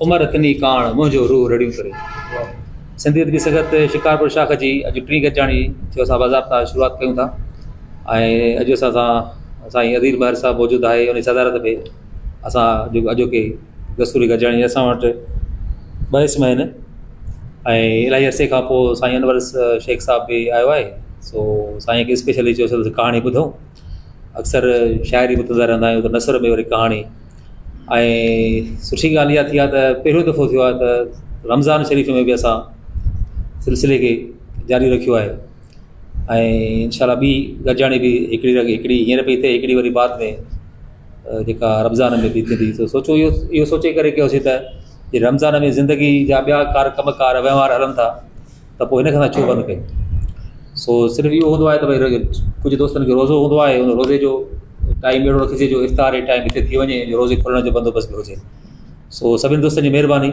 उमर अथनी काण मुंहिंजो रूह रड़ियूं करे। सिंधी अदबी सगत शिकारपुर शाख जी अॼु टीं गॾिजाणी जो असां बाज़ाब्ता शुरूआत कयूं था ऐं अॼु असां सां साईं अदील महर साहिबु मौजूदु आहे। उन सदारत में असां जेको अॼोके दस्तूरी गॾिजाणी असां वटि 2 इस्म आहिनि ऐं इलाही अरसे खां पोइ साईं अनवर शेख साहिबु बि आयो आहे। सो साईं खे स्पेशली चयोसीं कहाणी ॿुधूं। अक्सर शाइरी ॿुधंदा रहंदा आहियूं त नसर में वरी कहाणी ऐं सुठी ॻाल्हि इहा थी आहे त पहिरियों दफ़ो थियो आहे त रमज़ान शरीफ़ में बि असां सिलसिले खे जारी रखियो आहे ऐं इनशाला ॿी गॾिजाणी बि हिकिड़ी हींअर पई थिए, हिकिड़ी वरी बाद में जेका रमज़ान में बि थींदी। त सोचो इहो सोचे करे कयोसीं त जे रमज़ान में ज़िंदगी जा ॿिया कमकार वहिंवार हलनि था त पोइ हिन खां छो बंदि कयूं। सो सिर्फ़ु इहो हूंदो आहे त भई कुझु दोस्तनि खे रोज़ो हूंदो आहे, उन रोज़े जो टाइम अहिड़ो रखिजे जो इफ़्तार जे टाइम हिते थी वञे, जो रोज़े खुलण जो बंदोबस्तु बि हुजे। सो सभिनी दोस्तनि जी महिरबानी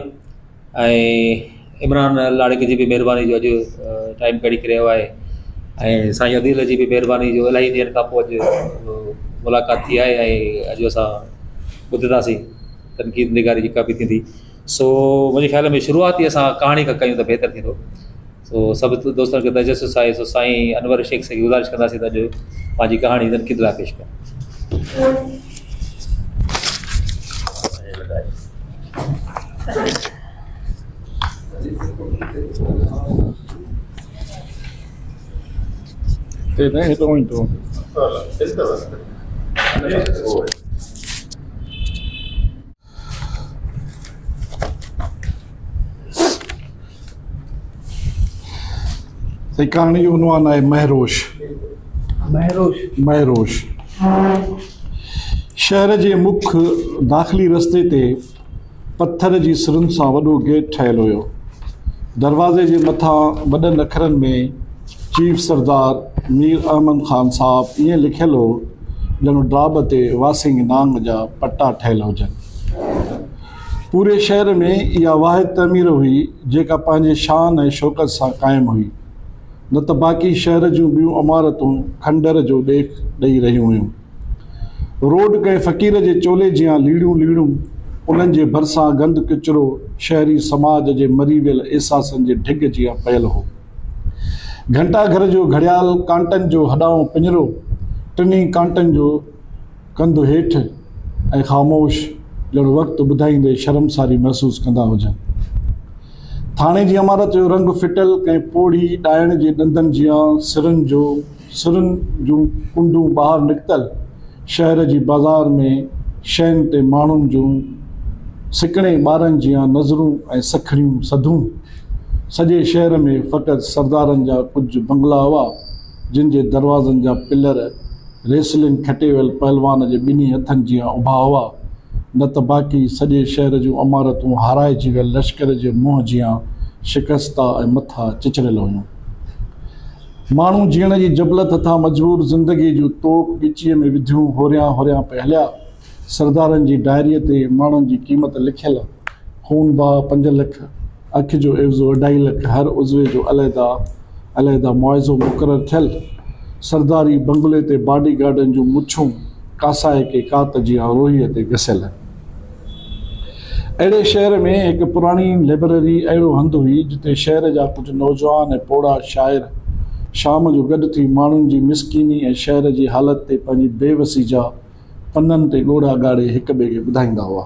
ऐं इमरान लाड़के जी बि महिरबानी जो अॼु टाइम कढी करे आयो आहे ऐं साईं अदील जी बि महिरबानी जो इलाही ॾींहंनि खां पोइ अॼु मुलाक़ात थी आहे ऐं अॼु असां ॿुधंदासीं तनक़ीद निगारी जेका बि थींदी। सो मुंहिंजे ख़्याल में शुरूआती असां कहाणी खां कयूं त बहितरु थींदो। सो सभु दोस्तनि खे तजस्सुस आहे। सो साईं अनवर शेख सां गुज़ारिश कंदासीं त अॼु पंहिंजी कहाणी तनक़ीद लाइ पेश कयूं। कहानी जो उनवान है महरोश। शहर जे मुख दाख़िली रस्ते ते पत्थर जी सिरुनि सां वॾो गेट ठहियलु हुयो। दरवाज़े जे मथां वॾनि अखरनि में चीफ सरदार मीर अहमद ख़ान साहिबु ईअं लिखियलु हो ॼणो ड्राब ते वासिंग नांग जा पटा ठहियल हुजनि। पूरे शहर में इहा वाहिद तमीर हुई जेका पंहिंजे शान ऐं शौक़त सां क़ाइमु हुई, न त बाक़ी शहर जूं ॿियूं इमारतूं खंडर जो ॾेख ॾेई रहियूं हुयूं। रोड कंहिं फ़क़ीर जे चोले जियां लीड़ियूं उन्हनि जे भरिसां गंद किचिरो शहरी समाज जे मरी वियल अहसासनि जे ढिग जियां पयल हो। घंटा घर जो घड़ियाल कांटनि जो हॾाऊं पिंजरो टिनी कांटनि जो कंधु हेठि ऐं ख़ामोश ॼणो वक़्तु ॿुधाईंदे शर्मसारी महसूसु कंदा हुजनि। थाणे जी इमारत जो रंग फिटल कंहिं पोड़ी ॾाइण जे ॾंदनि जियां सिरुनि जूं कुंडूं ॿाहिरि निकितल शहर जी बाज़ार में शयुनि ते माण्हुनि जूं सिकणे ॿारनि जियां नज़रूं ऐं सखड़ियूं सधूं। सॼे शहर में फ़क़ति सरदारनि जा कुझु बंगला हुआ जिन जे दरवाज़नि जा पिलर रेसलिन खटे वियल पहलवान जे ॿिन्ही हथनि जियां उभा हुआ, न त बाक़ी सॼे शहर जूं इमारतूं हाराइजी वियल लश्कर जे मुंहं जियां शिकस्ता ऐं मथा चिचड़ियल हुयूं। माण्हू जीअण जी जबलत हथां मजबूर ज़िंदगी जूं तोप ॻिचीअ में विधियूं होरियां पिया हलिया। सरदारनि जी डायरीअ ते माण्हुनि जी क़ीमत लिखियल, खून बाह 5 लख, अखि जो एवज़ो 2.5 लख, हर उज़वे जो अलहदा मुआवज़ो मुक़ररु थियल। सरदारी बंगले ते बॉडी गार्डनि जूं मुछूं कासाए के कात जी रोहीअ ते घसियल। अहिड़े शहर में हिकु पुराणी लाइब्रेरी अहिड़ो हंधु हुई जिते शहर जा कुझु नौजवान ऐं पोड़ा शाइर शाम जो गॾु थी माण्हुनि जी मिसकीनी ऐं शहर जी हालत ते पंहिंजी बेवसी जा पननि ते ॻोढ़ा ॻाड़े हिक ॿिए खे ॿुधाईंदा हुआ।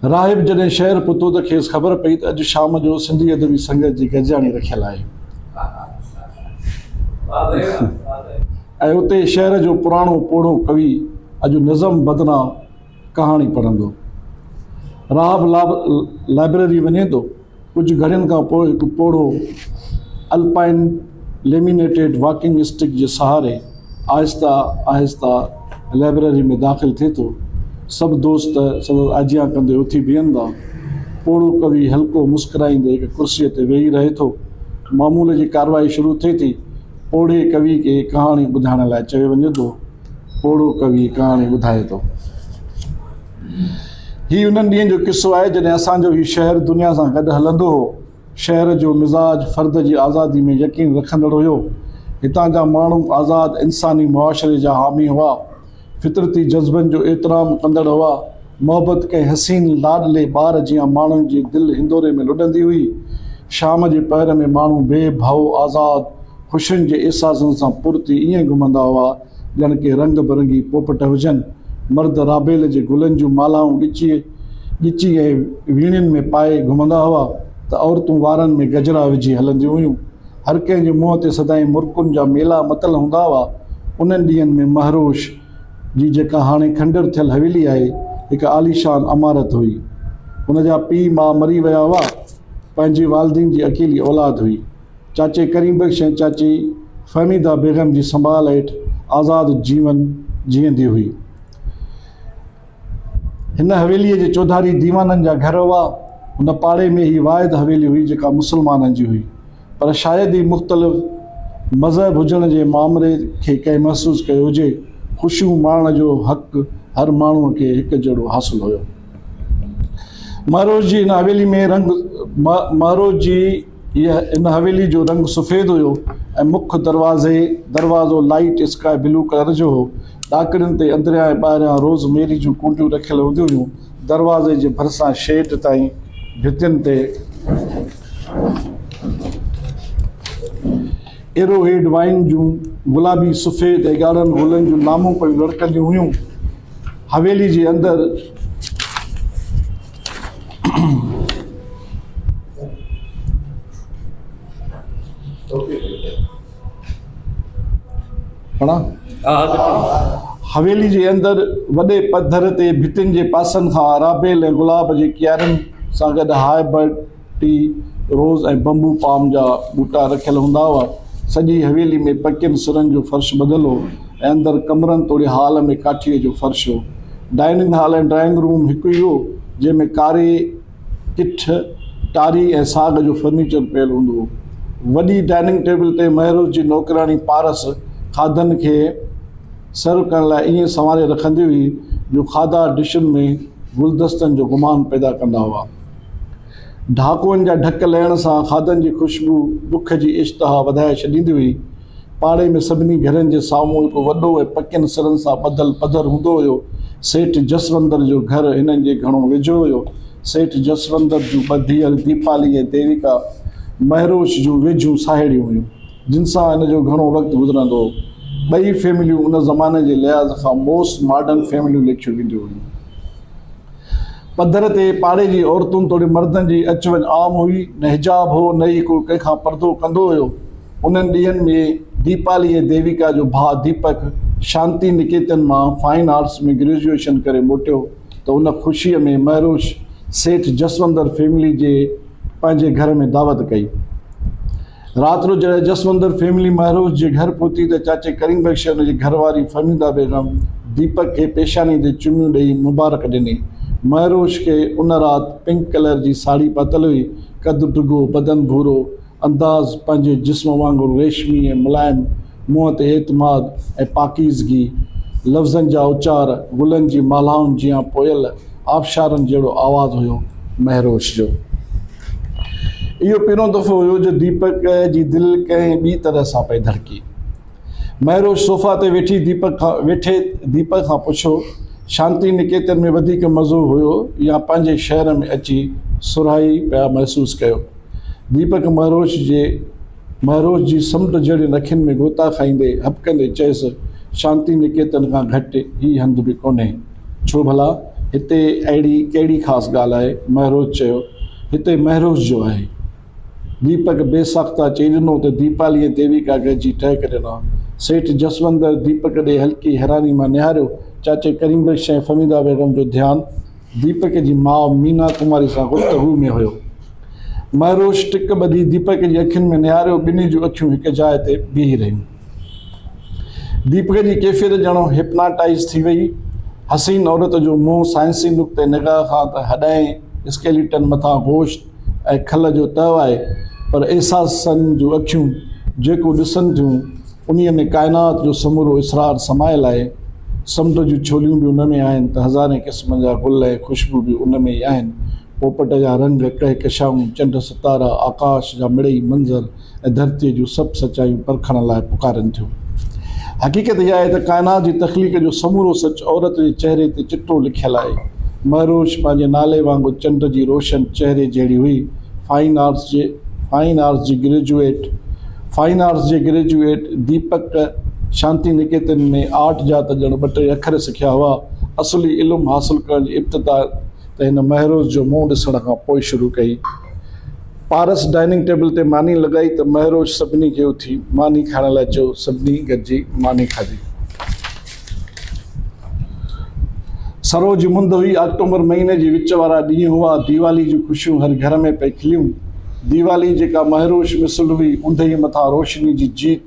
राहिब जॾहिं शहर पहुतो त खेसि ख़बर पई त अॼु शाम जो सिंधी अदबी संगत जी गॾिजाणी रखियल आहे ऐं उते शहर जो पुराणो पोड़ो कवि अॼु नज़म बदना कहाणी पढ़ंदो। राहब लाइब्रेरी वञे थो। कुझु घड़ियुनि खां पोइ हिकु पोड़ो अल्पाइन लेमिनेटेड वॉकिंग स्टिक जे सहारे आहिस्ता आहिस्ता लाइब्रेरी में दाख़िल थिए थो। सभु दोस्त सभु आजियां कंदे उथी बीहंदा। पोड़ो कवि हल्को मुस्कुराईंदे हिकु कुर्सीअ ते वेही रहे थो। मामूल जी कार्रवाई शुरू थिए थी। पोड़े कवि खे कहाणी ॿुधाइण लाइ चयो वञे थो। पोड़ो कवि कहाणी ॿुधाए थो। हीउ उन्हनि ॾींहंनि जो किस्सो आहे जॾहिं असांजो हीउ शहर दुनिया सां गॾु हलंदो हो। शहर जो मिज़ाज फ़र्द जी आज़ादी में यकीन रखंदड़ हुयो। हितां जा माण्हू आज़ाद इंसानी मुआशरे जा हामी हुआ, फितरती जज़्बनि जो एतिराम कंदड़ हुआ मोहबत के हसीन लाडले ॿार जीअं माण्हुनि जी दिलि हिंदोरे में लुॾंदी हुई। शाम जे पहर में माण्हू बेभव आज़ादु ख़ुशियुनि जे अहसासनि सां पुरती ईअं घुमंदा हुआ ॼण के रंग बिरंगी पोपट हुजनि। मर्द राबेल जे गुलनि जूं मालाऊं ॻिची ऐं वीणियुनि में पाए घुमंदा हुआ त औरतूं वारनि में गजरा विझी हलंदियूं हुयूं। हर कंहिंजे मुंहं ते सदाईं मुर्कुनि जा मेला मतल हूंदा हुआ। उन्हनि ॾींहंनि में महरोश जी जेका हाणे खंडर थियल हवेली आहे हिकु आलीशान अमारत हुई। हुन जा पीउ माउ मरी विया हुआ। पंहिंजी वालदीन जी अकेली औलाद हुई। चाचे करीम बख्श ऐं चाची फहमीदा बेगम जी संभाल हेठि आज़ादु जीवन जीअंदी हुई। हिन हवेलीअ जे चौधारी दीवाननि जा घर हुआ। हुन पाड़े में ही वाहिद हवेली हुई जेका मुस्लमाननि जी हुई, पर शायदि ई मुख़्तलिफ़ मज़हब हुजण जे मामले खे कंहिं महसूसु कयो हुजे। ख़ुशियूं माणण जो हक़ु हर माण्हूअ खे हिकु जहिड़ो हासिलु हुयो। महरोज जी हिन हवेली में हिन हवेली जो रंग सफ़ेद हुयो ऐं मुख्य दरवाज़ो लाइट स्काई ब्लू कलर जो हो। ॾाकड़ियुनि ते अंदरियां ऐं ॿाहिरियां रोज़मेरी जूं कुंडियूं रखियल हूंदियूं हुयूं। दरवाज़े जे भरिसां शेड ताईं भितियुनि ते एरोहेड वाइन जूं गुलाबी सफ़ेद ऐं ॻाढ़नि गुलनि जूं नामूं पियूं लड़कंदियूं हुयूं। हवेली जे अंदरि हवेली जे अंदरि वॾे पधर ते भितियुनि जे पासनि खां राबेल ऐं गुलाब जे क्यारनि सां गॾु हाइबर्ड टी रोज़ ऐं बम्बू पाम जा ॿूटा रखियल हूंदा हुआ। सॼी हवेली में पकियुनि सिरनि जो फर्श ॿधल हो ऐं अंदरि कमरनि तोड़े हाल में काठीअ जो फर्श हो। डाइनिंग हॉल ऐं ड्राइंग रूम हिकु ई हो जंहिंमें कारे किठ टारी ऐं साग जो फर्नीचर पियल हूंदो हो। वॾी डाइनिंग टेबल ते महरोज जी नौकराणी पारस खाधनि खे सर्व करण लाइ ईअं संवारे रखंदी हुई जो खाधा डिशुनि में गुलदस्तनि जो गुमान पैदा कंदा हुआ। ढाकुनि जा ढक लहण सां खाधनि जी ख़ुशबू बुख जी इश्तहा वधाए छॾींदी हुई। पाड़े में सभिनी घरनि जे साम्हूं हिकु वॾो ऐं पकियुनि सिरनि सां ॿधल पधर हूंदो हुयो। सेठ जसवंदर जो घर हिननि जे घणो वेझो हुयो। सेठ जसवंदर जूं ॿ धीअर दीपाली ऐं देविका महरोज जूं वेझियूं साहेड़ियूं हुयूं जिन सां हिन जो घणो वक़्तु गुज़रंदो हो। ॿई फैमिलियूं उन ज़माने जे लिहाज़ खां मोस्ट मॉडर्न फैमिलियूं लेखियूं वेंदियूं हुयूं। पधर ते पाड़े जी औरतुनि तोड़े मर्दनि जी अच वञ आम हुई। न हिजाब हो न ई को कंहिंखां पर्दो कंदो हुयो। उन्हनि ॾींहंनि में दीपाली ऐं देविका जो भाउ दीपक शांति निकेतन मां फाइन आर्ट्स में ग्रेजुएशन करे मोटियो त उन ख़ुशीअ में महरोज सेठ जसवंदर फैमिली जे पंहिंजे घर में दावत कई। राति जो जॾहिं जसवंदर फैमिली महरोज जे घर पहुती त चाचे करीम बख्श हुन जी घरवारी फहमीदा बेगम दीपक खे पेशानी ते चुमियूं ॾेई मुबारक ॾिनी। महरोज खे उन राति पिंक कलर जी साड़ी पातल हुई। कद ढिघो, बदन भूरो, अंदाज़ पंहिंजे जिस्म वांगुरु रेशमी ऐं मुलायम, मुंहं ते एतमाद ऐं पाकीज़गी, लफ़्ज़नि जा उचार गुलनि जी मालाउनि जीअं पोयल आबशारनि जहिड़ो आवाज़ु हुयो महरोज जो। इहो पहिरियों दफ़ो हुयो जो दीपक जी दिलि कंहिं ॿी तरह सां पई धड़की। महरोज सोफ़ा ते वेठे दीपक खां पुछो, शांति निकेतन में वधीक मज़ो हुयो या पंहिंजे शहर में अची सुराही पिया महसूसु कयो? दीपक महरोज जी समुंड जहिड़े अखियुनि में गोता खाईंदे हपकंदे चयसि, शांति निकेतन खां घटि ही हंधि बि कोन्हे। छो भला हिते अहिड़ी कहिड़ी ख़ासि ॻाल्हि आहे? महरोज चयो, हिते महरोज जो आहे। दीपक बेसाख़्ता चई ॾिनो त दीपाली ऐं देविका गॾिजी टहिक ॾिना। सेठ जसवंदर दीपक ॾे हल्की हैरानी मां निहारियो। चाचे करीम बख्श ऐं फहमीदा बेगम जो ध्यानु दीपक जी माउ मीना कुमारी सां गुफ़्तगू में हुयो। महरोज टिक ॿधी दीपक जी अखियुनि में निहारियो। ॿिन्ही जूं अखियूं हिकु जाइ ते बीही रहियूं। दीपक जी कैफ़ियत ॼणो हिप्नाटाइज़ थी वई। हसीन औरत जो मुंहुं साइंसी नुक़्ते निगाह खां त हॾाएं स्केलेटन मथां गोश्त ऐं खल जो तव आहे, पर अहसासनि जूं अखियूं जेको ॾिसनि थियूं उन्हीअ में काइनात जो समूरो इसरार समायल आहे। समुंड जूं छोलियूं बि उन में आहिनि त हज़ारे क़िस्म जा गुल ऐं ख़ुशबू बि उन में ई आहिनि। पोपट जा रंग, कहकशाऊं, चंड सितारा, आकाश जा मिड़ई मंज़र ऐं धरतीअ जूं सभु सचायूं परखण लाइ पुकारनि थियूं। हक़ीक़त इहा आहे त काइनात जी तख़लीक़ जो समूरो सच औरत जे चहिरे ते चिटो लिखियलु आहे। महरोश पंहिंजे नाले वांगुरु चंड जी रोशन चहिरे जहिड़ी हुई। फाइन आर्ट्स जे ग्रेजुएट दीपक शांति निकेतन में आर्ट जा त ॼण 2-3 अखर सिखिया हुआ। असली इल्मु हासिलु करण जी इब्तिदा त हिन महरोश जो मुंहुं ॾिसण खां पोइ शुरू कई। पारस डाइनिंग टेबल ते मानी लॻाई त महरोश सभिनी खे उथी मानी खाइण लाइ चयो। सभिनी गॾिजी मानी खाधी। सरो जी मुंद हुई। अक्टूबर महीने जी विच वारा ॾींहं हुआ। दीवाली जूं ख़ुशियूं हर घर में पई खिलियूं। दीवाली जेका महरोश मिसल हुई, उंधे मथां रोशनी जी जीत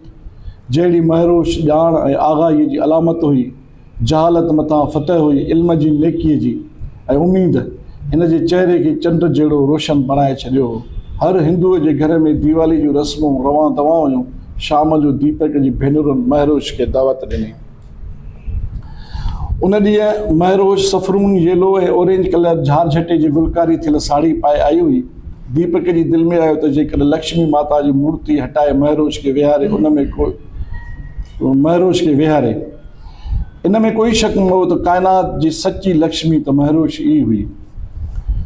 जहिड़ी महरोश ॼाण ऐं आगाहीअ जी अलामत हुई। जहालत मथां फतह हुई, इल्म जी नेकीअ जी ऐं उमेद हिन जे चहिरे खे चंड जहिड़ो रोशन बणाए छॾियो हो। हर हिंदुअ जे घर में दीवाली जूं रस्मूं रवां दवां हुयूं। शाम जो दीपक जी भेनरुनि महरोश खे दावत ॾिनी। उन ॾींहुं महरोश सफ़रून येलो ऐं ऑरेंज कलर झारझटे जी गुलकारी थियल साड़ी पाए आई हुई। दीपक जी दिलि में आयो त जेकॾहिं लक्ष्मी माता जी मूर्ति हटाए महरोश खे विहारे इन में कोई शक न हो त काइनात जी सची लक्ष्मी त महरोश ई हुई।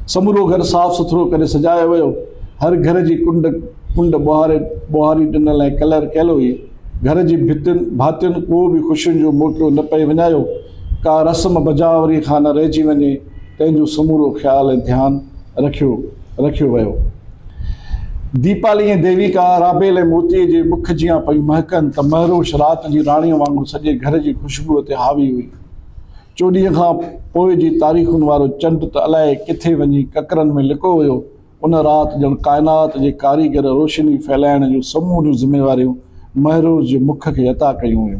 समूरो घर साफ़ सुथरो करे सजायो वियो। हर घर जी कुंड ॿुहारी ॾिनल ऐं कलर कयल हुई। घर जी भितियुनि भातियुनि को बि ख़ुशियुनि जो मौक़ो न पए विञायो। का रस्म बजावरी खां न रहिजी वञे, तंहिंजो समूरो ख़्यालु ऐं ध्यानु रखियो वियो। दीपाली ऐं देविका राबेल ऐं मोतीअ जे मुख जियां पई महकनि त महरोश राति जी राणीअ वांगुरु सॼे घर जी ख़ुशबूअ ते हावी हुई। 24 खां पोइ जी तारीख़ुनि वारो चंड त अलाए किथे वञी ककरनि में लिको हुयो। उन राति ॼण काइनात जे कारीगर रोशनी फैलाइण जूं समूरियूं ज़िम्मेवारियूं महरोश जे मुख खे अता कयूं हुयूं।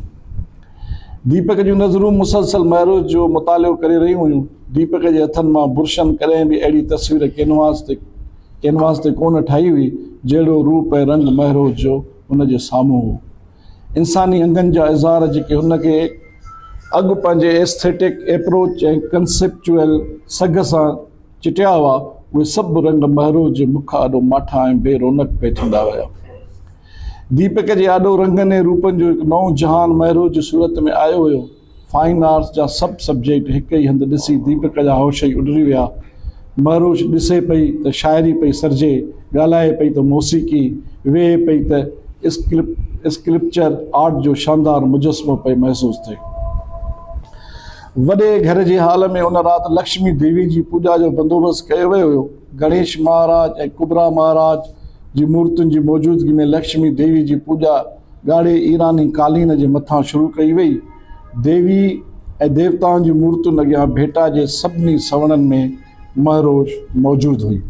दीपक जूं नज़रूं मुसलसल महरोश जो मुतालियो करे रहियूं हुयूं। दीपक जे हथनि मां बुरशन कॾहिं बि अहिड़ी तस्वीर कैनवास ते कोन ठाही हुई जहिड़ो रूप ऐं रंग महरोश जो हुन जे साम्हूं हो। इंसानी अंगनि जा इज़हार जेके हुनखे अॻु पंहिंजे एस्थेटिक एप्रोच ऐं कंसेप्चुअल सघ सां चिटिया हुआ, उहे सभु रंग महरोश जे मुख आॾो माठा ऐं बेरोनक पे थींदा विया। दीपक जे आॾो रंगनि ऐं रूपनि जो हिकु नओं जहान महरोश जी सूरत में आयो हुयो। फाइन आर्ट्स जा सभु सब्जेक्ट हिकु ई हंधि ॾिसी दीपक जा होश ई उॾरी विया। महरोश ॾिसे पई त शाइरी पई सरजे, ॻाल्हाए पई त मौसीक़ी, वेहे पई त स्क्रिप्चर आर्ट जो शानदार मुजस्मो पई महसूसु थिए। वॾे घर जे हाल में उन राति लक्ष्मी देवी जी पूॼा जो बंदोबस्तु कयो वियो हुयो। गणेश महाराज ऐं कुबरा महाराज जी मूर्तियुनि जी मौजूदगी में लक्ष्मी देवी जी पूॼा ॻाढ़े ईरानी कालीन जे मथां शुरू कई वई। देवी ऐं देवताउनि जी मूर्तियुनि अॻियां भेटा जे सभिनी सवणनि में महरोश मौजूदु हुई।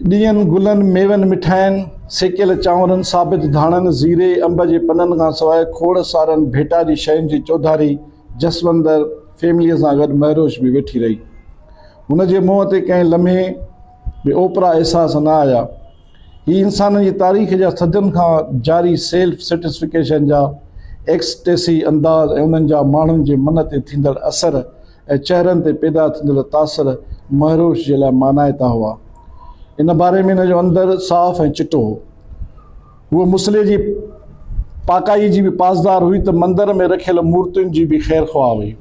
ॾींहंनि गुलनि मेवनि मिठाइनि सेकियल चांवरनि साबित धाणनि ज़ीरे अंब जे पननि खां सवाइ खोड़ सारनि भेटा जी शयुनि जी चौधारी जसवंदर फैमिलीअ सां गॾु महरोश बि वेठी रही। हुन जे मुंहं ते कंहिं लम्हे बि ओपरा अहसास न आया। ही इंसाननि जी तारीख़ जा सदियुनि खां जारी सेल्फ सेटिस्फिकेशन जा एक्सटेसी अंदाज़ ऐं उन्हनि जा माण्हुनि जे मन ते थींदड़ असर ऐं चहिरनि ते पैदा थींदड़ तासर महरोश जे लाइ मानाइता हुआ। इन बारे में हिन जो अंदरि साफ़ ऐं चिटो हो। उहो मुसले जी पाकाई जी बि पासदार हुई त मंदर में रखियल मूर्तियुनि जी बि ख़ैर ख़्वाह हुई।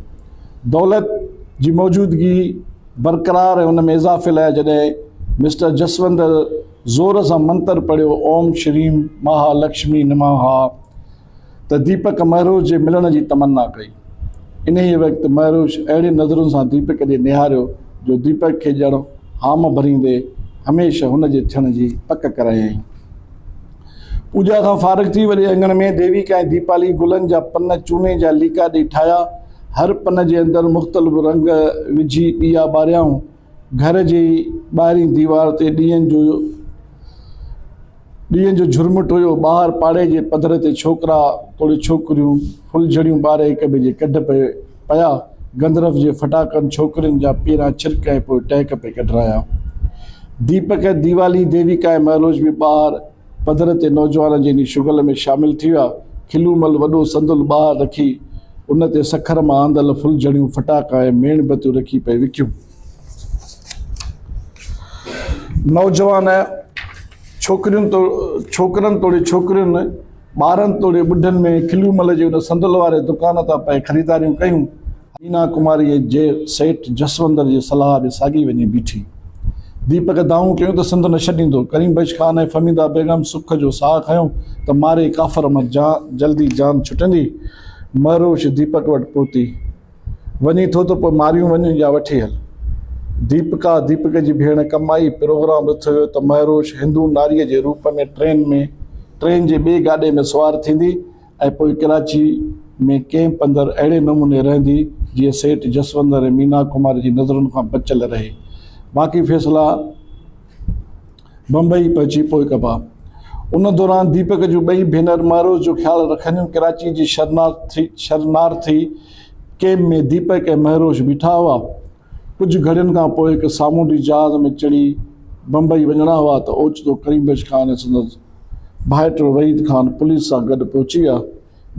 दौलत जी मौजूदगी बरक़रार ऐं उन में इज़ाफ़े लाइ जॾहिं मिस्टर जसवंदर ज़ोर सां मंत्र पढ़ियो, ओम श्रीम महालक्ष्मी नमः, त दीपक महरोश जे मिलण जी तमन्ना कई। इन ई वक़्तु महरोश अहिड़े नज़रुनि सां दीपक खे निहारियो जो दीपक खे ॼण हाम भरींदे हमेशह हुन जे थियण जी पक करायईं। पूॼा खां फारिग़ थी वॾे अङण में देविका ऐं दीपाली गुलनि जा पन चूने जा लीका ॾेई ठाहिया। हर पन जे अंदरि मुख़्तलिफ़ रंग विझी ॾीया ॿारियाऊं। घर जी ॿाहिरीं दीवार ते ॾींहं जो झुरमुट हुयो। ॿाहिरि पाड़े जे पधर ते छोकिरा थोरी छोकिरियूं फुलझड़ियूं ॿारे हिक ॿिए जे कढ पिया। गंदरफ जे फटाकनि छोकिरियुनि जा पहिरां छिरक ऐं पोइ टहिक पे कढराया। दीपक दीवाली देविका ऐं महरोश बि ॿाहिरि पधर ते नौजवान जी इन शुगल में शामिल थी विया। खिलूमल वॾो संदुल ॿाहिरि रखी उन ते सखर मां आंदल फुलझड़ियूं फटाका ऐं मेणबतियूं रखी पई विकियूं। नौजवान छोकिरनि तोड़े छोकिरियुनि, ॿारनि तोड़े ॿुढनि में खिलूमल जे उन संदुल वारे दुकान तां पए ख़रीदारियूं कयूं। मीना कुमारी जे सेठ जसवंदर जी सलाह बि साॻी वञी बीठी। दीपक दाऊं कयूं त सिंध न छॾींदो। करीम बख्श खान ऐं फमीदा बेगम सुख जो साह खयूं त मारे काफ़र मां जल्दी जान छुटंदी। महरोश दीपक वटि पहुती। वञी थो त पोइ मारियूं वञ या वठी हल। दीपक जी भेण कमाई प्रोग्राम ॾिठो हुयो त महरोश हिंदू नारीअ जे रूप में ट्रेन जे ॿिए गाॾे में सुवार थींदी ऐं पोइ कराची में कैंप अंदरि अहिड़े नमूने रहंदी जीअं सेठ जसवंदर ऐं मीना कुमारी जी नज़रुनि खां बचियल रहे। बाक़ी फ़ैसिला बम्बई पहुची पोइ कबा। उन दौरान दीपक जूं ॿई भेनर महरोश जो ख़्यालु रखंदियूं। कराची जी शरणार्थी कैंप में दीपक ऐं महरोश बीठा हुआ। कुझु घड़ियुनि खां पोइ हिकु सामूंडी जहाज़ में चढ़ी बम्बई वञणा हुआ त ओचितो करीम बख्श खान ऐं संदसि भाइट वहीद खान पुलिस सां गॾु पहुची विया।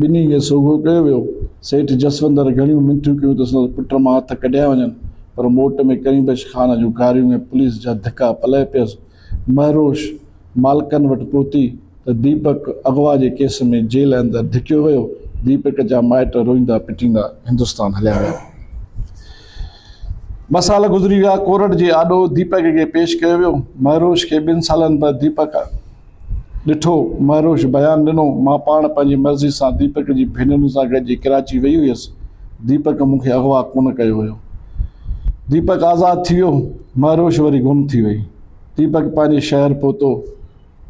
ॿिन्ही खे सोघो कयो वियो। सेठ जसवंदर घणियूं मिंथियूं कयूं त संदसि पुट मां हथ कढिया वञनि, पर मोट में करीम बख्श खान जूं गारियूं ऐं पुलिस जा धिका पलाए पियसि। महरोश मालिकनि वटि पहुती त दीपक अगवा जे केस में जेल अंदरि धिकियो वियो। दीपक जा माइट रोईंदा पिटींदा हिंदुस्तान हलिया विया। ॿ साल गुज़री विया। कोर्ट जे आॾो दीपक खे पेश कयो वियो। महरोश खे 2 सालनि बाद दीपक ॾिठो। महरोश बयानु ॾिनो, मां पाण पंहिंजी मर्ज़ी सां दीपक जी भेनरुनि सां गॾिजी कराची वई हुयसि। दीपक मूंखे अगवा कोन कयो हुयो। दीपक आज़ादु थी वियो। महरोश वरी गुम थी वई। दीपक पंहिंजे शहर पहुतो।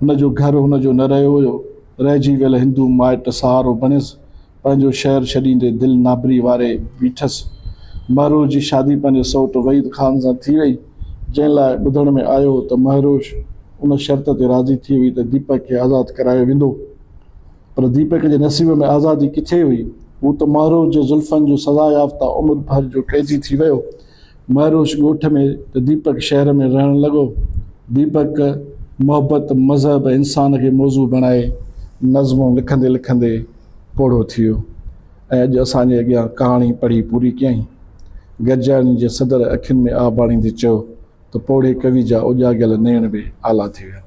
हुनजो घरु हुनजो न रहियो हुयो। रहिजी वियल हिंदू माइट सहारो बणियसि। पंहिंजो शहर छॾींदे दिलि नाबरी वारे बीठसि। महरोश जी शादी पंहिंजे सौट वहीद खान सां थी वई, जंहिं लाइ ॿुधण में आयो त महरोश उन शर्त ते राज़ी थी हुई त दीपक खे आज़ादु करायो वेंदो। पर दीपक जे नसीब में आज़ादी किथे हुई। हू त महरोश जे ज़ुल्फ़नि जो सज़ा याफ़्ता उमिरि भर जो क़ैदी थी वियो। महरोश ॻोठ में त दीपक शहर में रहणु लॻो। दीपक मोहबत मज़हब ऐं इंसान खे मौज़ू बणाए नज़मूं लिखंदे लिखंदे पोढ़ो थी वियो ऐं अॼु असांजे अॻियां कहाणी पढ़ी पूरी कयईं। गरजाणी जे सदर अखियुनि में आह बाणींदे चयो त पोढ़े कवि जा उजागियल नेण बि आला थी विया।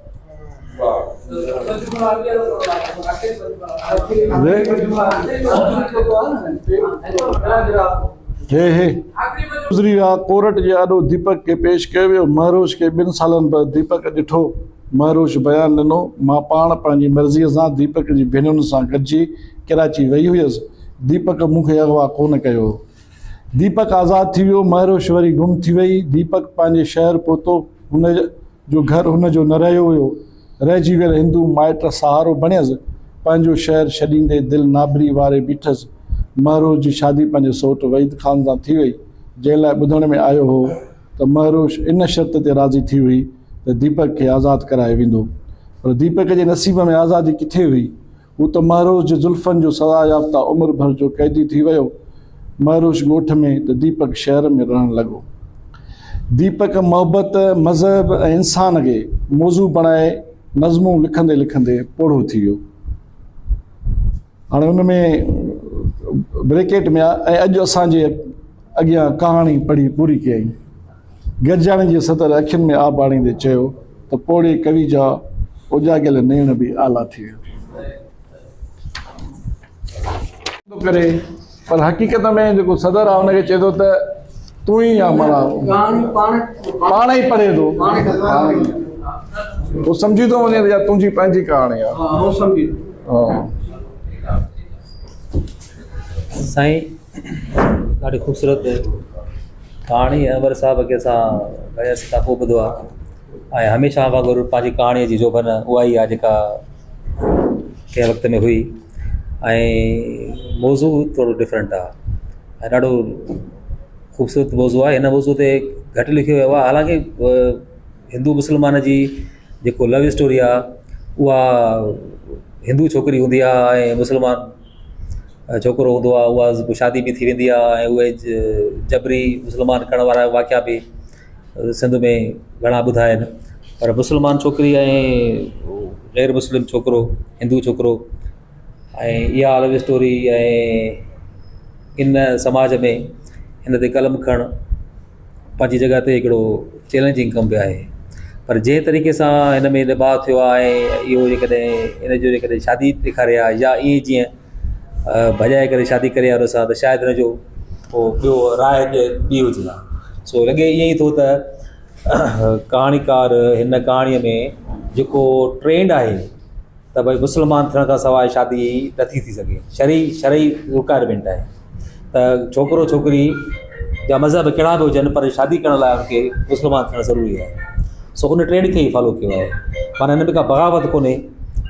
गुज़री विया। कोर्ट जे आॾो दीपक खे पेश कयो वियो। महरोश खे 2 सालनि बाद दीपक ॾिठो। महरोश बयानु ॾिनो, मां पाण पंहिंजी मर्ज़ीअ सां दीपक जी भेनरुनि सां गॾिजी कराची वई हुयसि। दीपक मूंखे अगवा कोन कयो। दीपक आज़ादु थी वियो। महरोश वरी गुम थी वई। दीपक पंहिंजे शहर पहुतो। हुनजो घरु हुनजो न रहियो हुयो। रहिजी वियल हिंदू माइट सहारो बणियसि। पंहिंजो शहर छॾींदे दिलि नाबरी वारे बीठसि। महरोश जी शादी पंहिंजे सौट वहीद खान सां थी वई, जंहिं लाइ ॿुधण में आयो हो त महरोश इन शर्त ते राज़ी थी हुई त दीपक खे आज़ादु करायो वेंदो। पर दीपक जे नसीब में आज़ादी किथे हुई। हू त महरोश जे ज़ुल्फ़नि जो सज़ा याफ़्ता उमिरि भर जो क़ैदी थी वियो। महरोश ॻोठ में त दीपक शहर में रहणु लॻो। दीपक मोहबत मज़हब ऐं इंसान खे मौज़ू बणाए नज़मूं लिखंदे लिखंदे पोढ़ो थी वियो। हाणे हुन में ब्रेकेट में आहे ऐं अॼु असांजे अॻियां कहाणी पढ़ी पूरी कयईं। गरजाणी जे सदर अखियुनि में आह बाणींदे चयो त पोढ़े कवि जा उजागियल नेण बि आला थी वियो। करे पर हक़ीक़त में जेको सदर आहे हुनखे चए थो त तूं ई आहे, माना पाण ई पढ़े थो, पोइ सम्झी थो वञे या तुंहिंजी पंहिंजी कहाणी आहे। साईं ॾाढी ख़ूबसूरत कहाणी अनवर साहिब खे असां गयसि खां पोइ ॿुधो आहे ऐं हमेशह वांगुरु पंहिंजी कहाणीअ जी जोबन उहा ई आहे जेका कंहिं वक़्त में हुई ऐं मौज़ू थोरो डिफरेंट आहे ऐं ॾाढो ख़ूबसूरत मौज़ू आहे। हिन मौज़ू ते घटि लिखियो वियो आहे। हालांकि हिंदू मुस्लमान जी जेको लव स्टोरी आहे उहा हिंदू छोकिरी हूंदी आहे ऐं मुस्लमान छोकिरो हूंदो आहे, उहा शादी बि थी वेंदी आहे ऐं उहे जबरी मुस्लमान करण वारा वाक़िया बि सिंध में घणा ॿुधा आहिनि। पर मुस्लमान छोकिरी ऐं ग़ैर मुस्लिम छोकिरो, हिंदू छोकिरो ऐं इहा लव स्टोरी ऐं इन समाज में हिन ते कलम खणणु पंहिंजी जॻह ते हिकिड़ो चैलेंजिंग कमु बि आहे। पर जंहिं तरीक़े सां हिन में निभाउ थियो आहे ऐं इहो जेकॾहिं इन जो जेकॾहिं शादी ॾेखारे आहे या ईअं जीअं भॼाए करे शादी करे आहे हुन सां, त शायदि हिन जो पोइ ॿियो राय ॿी हुजे हा। सो लॻे ईअं ई थो त कहाणीकार हिन कहाणीअ में जेको ट्रेंड आहे त भई मुस्लमान थियण खां सवाइ शादी नथी थी सघे, शरई रिक्वायरमेंट आहे त छोकिरो छोकिरी या मज़हब कहिड़ा बि हुजनि पर शादी करण लाइ उनखे मुस्लमान थियणु ज़रूरी आहे। सो उन ट्रेंड खे ई फॉलो कयो आहे। माना हिन में का बग़ावत कोन्हे,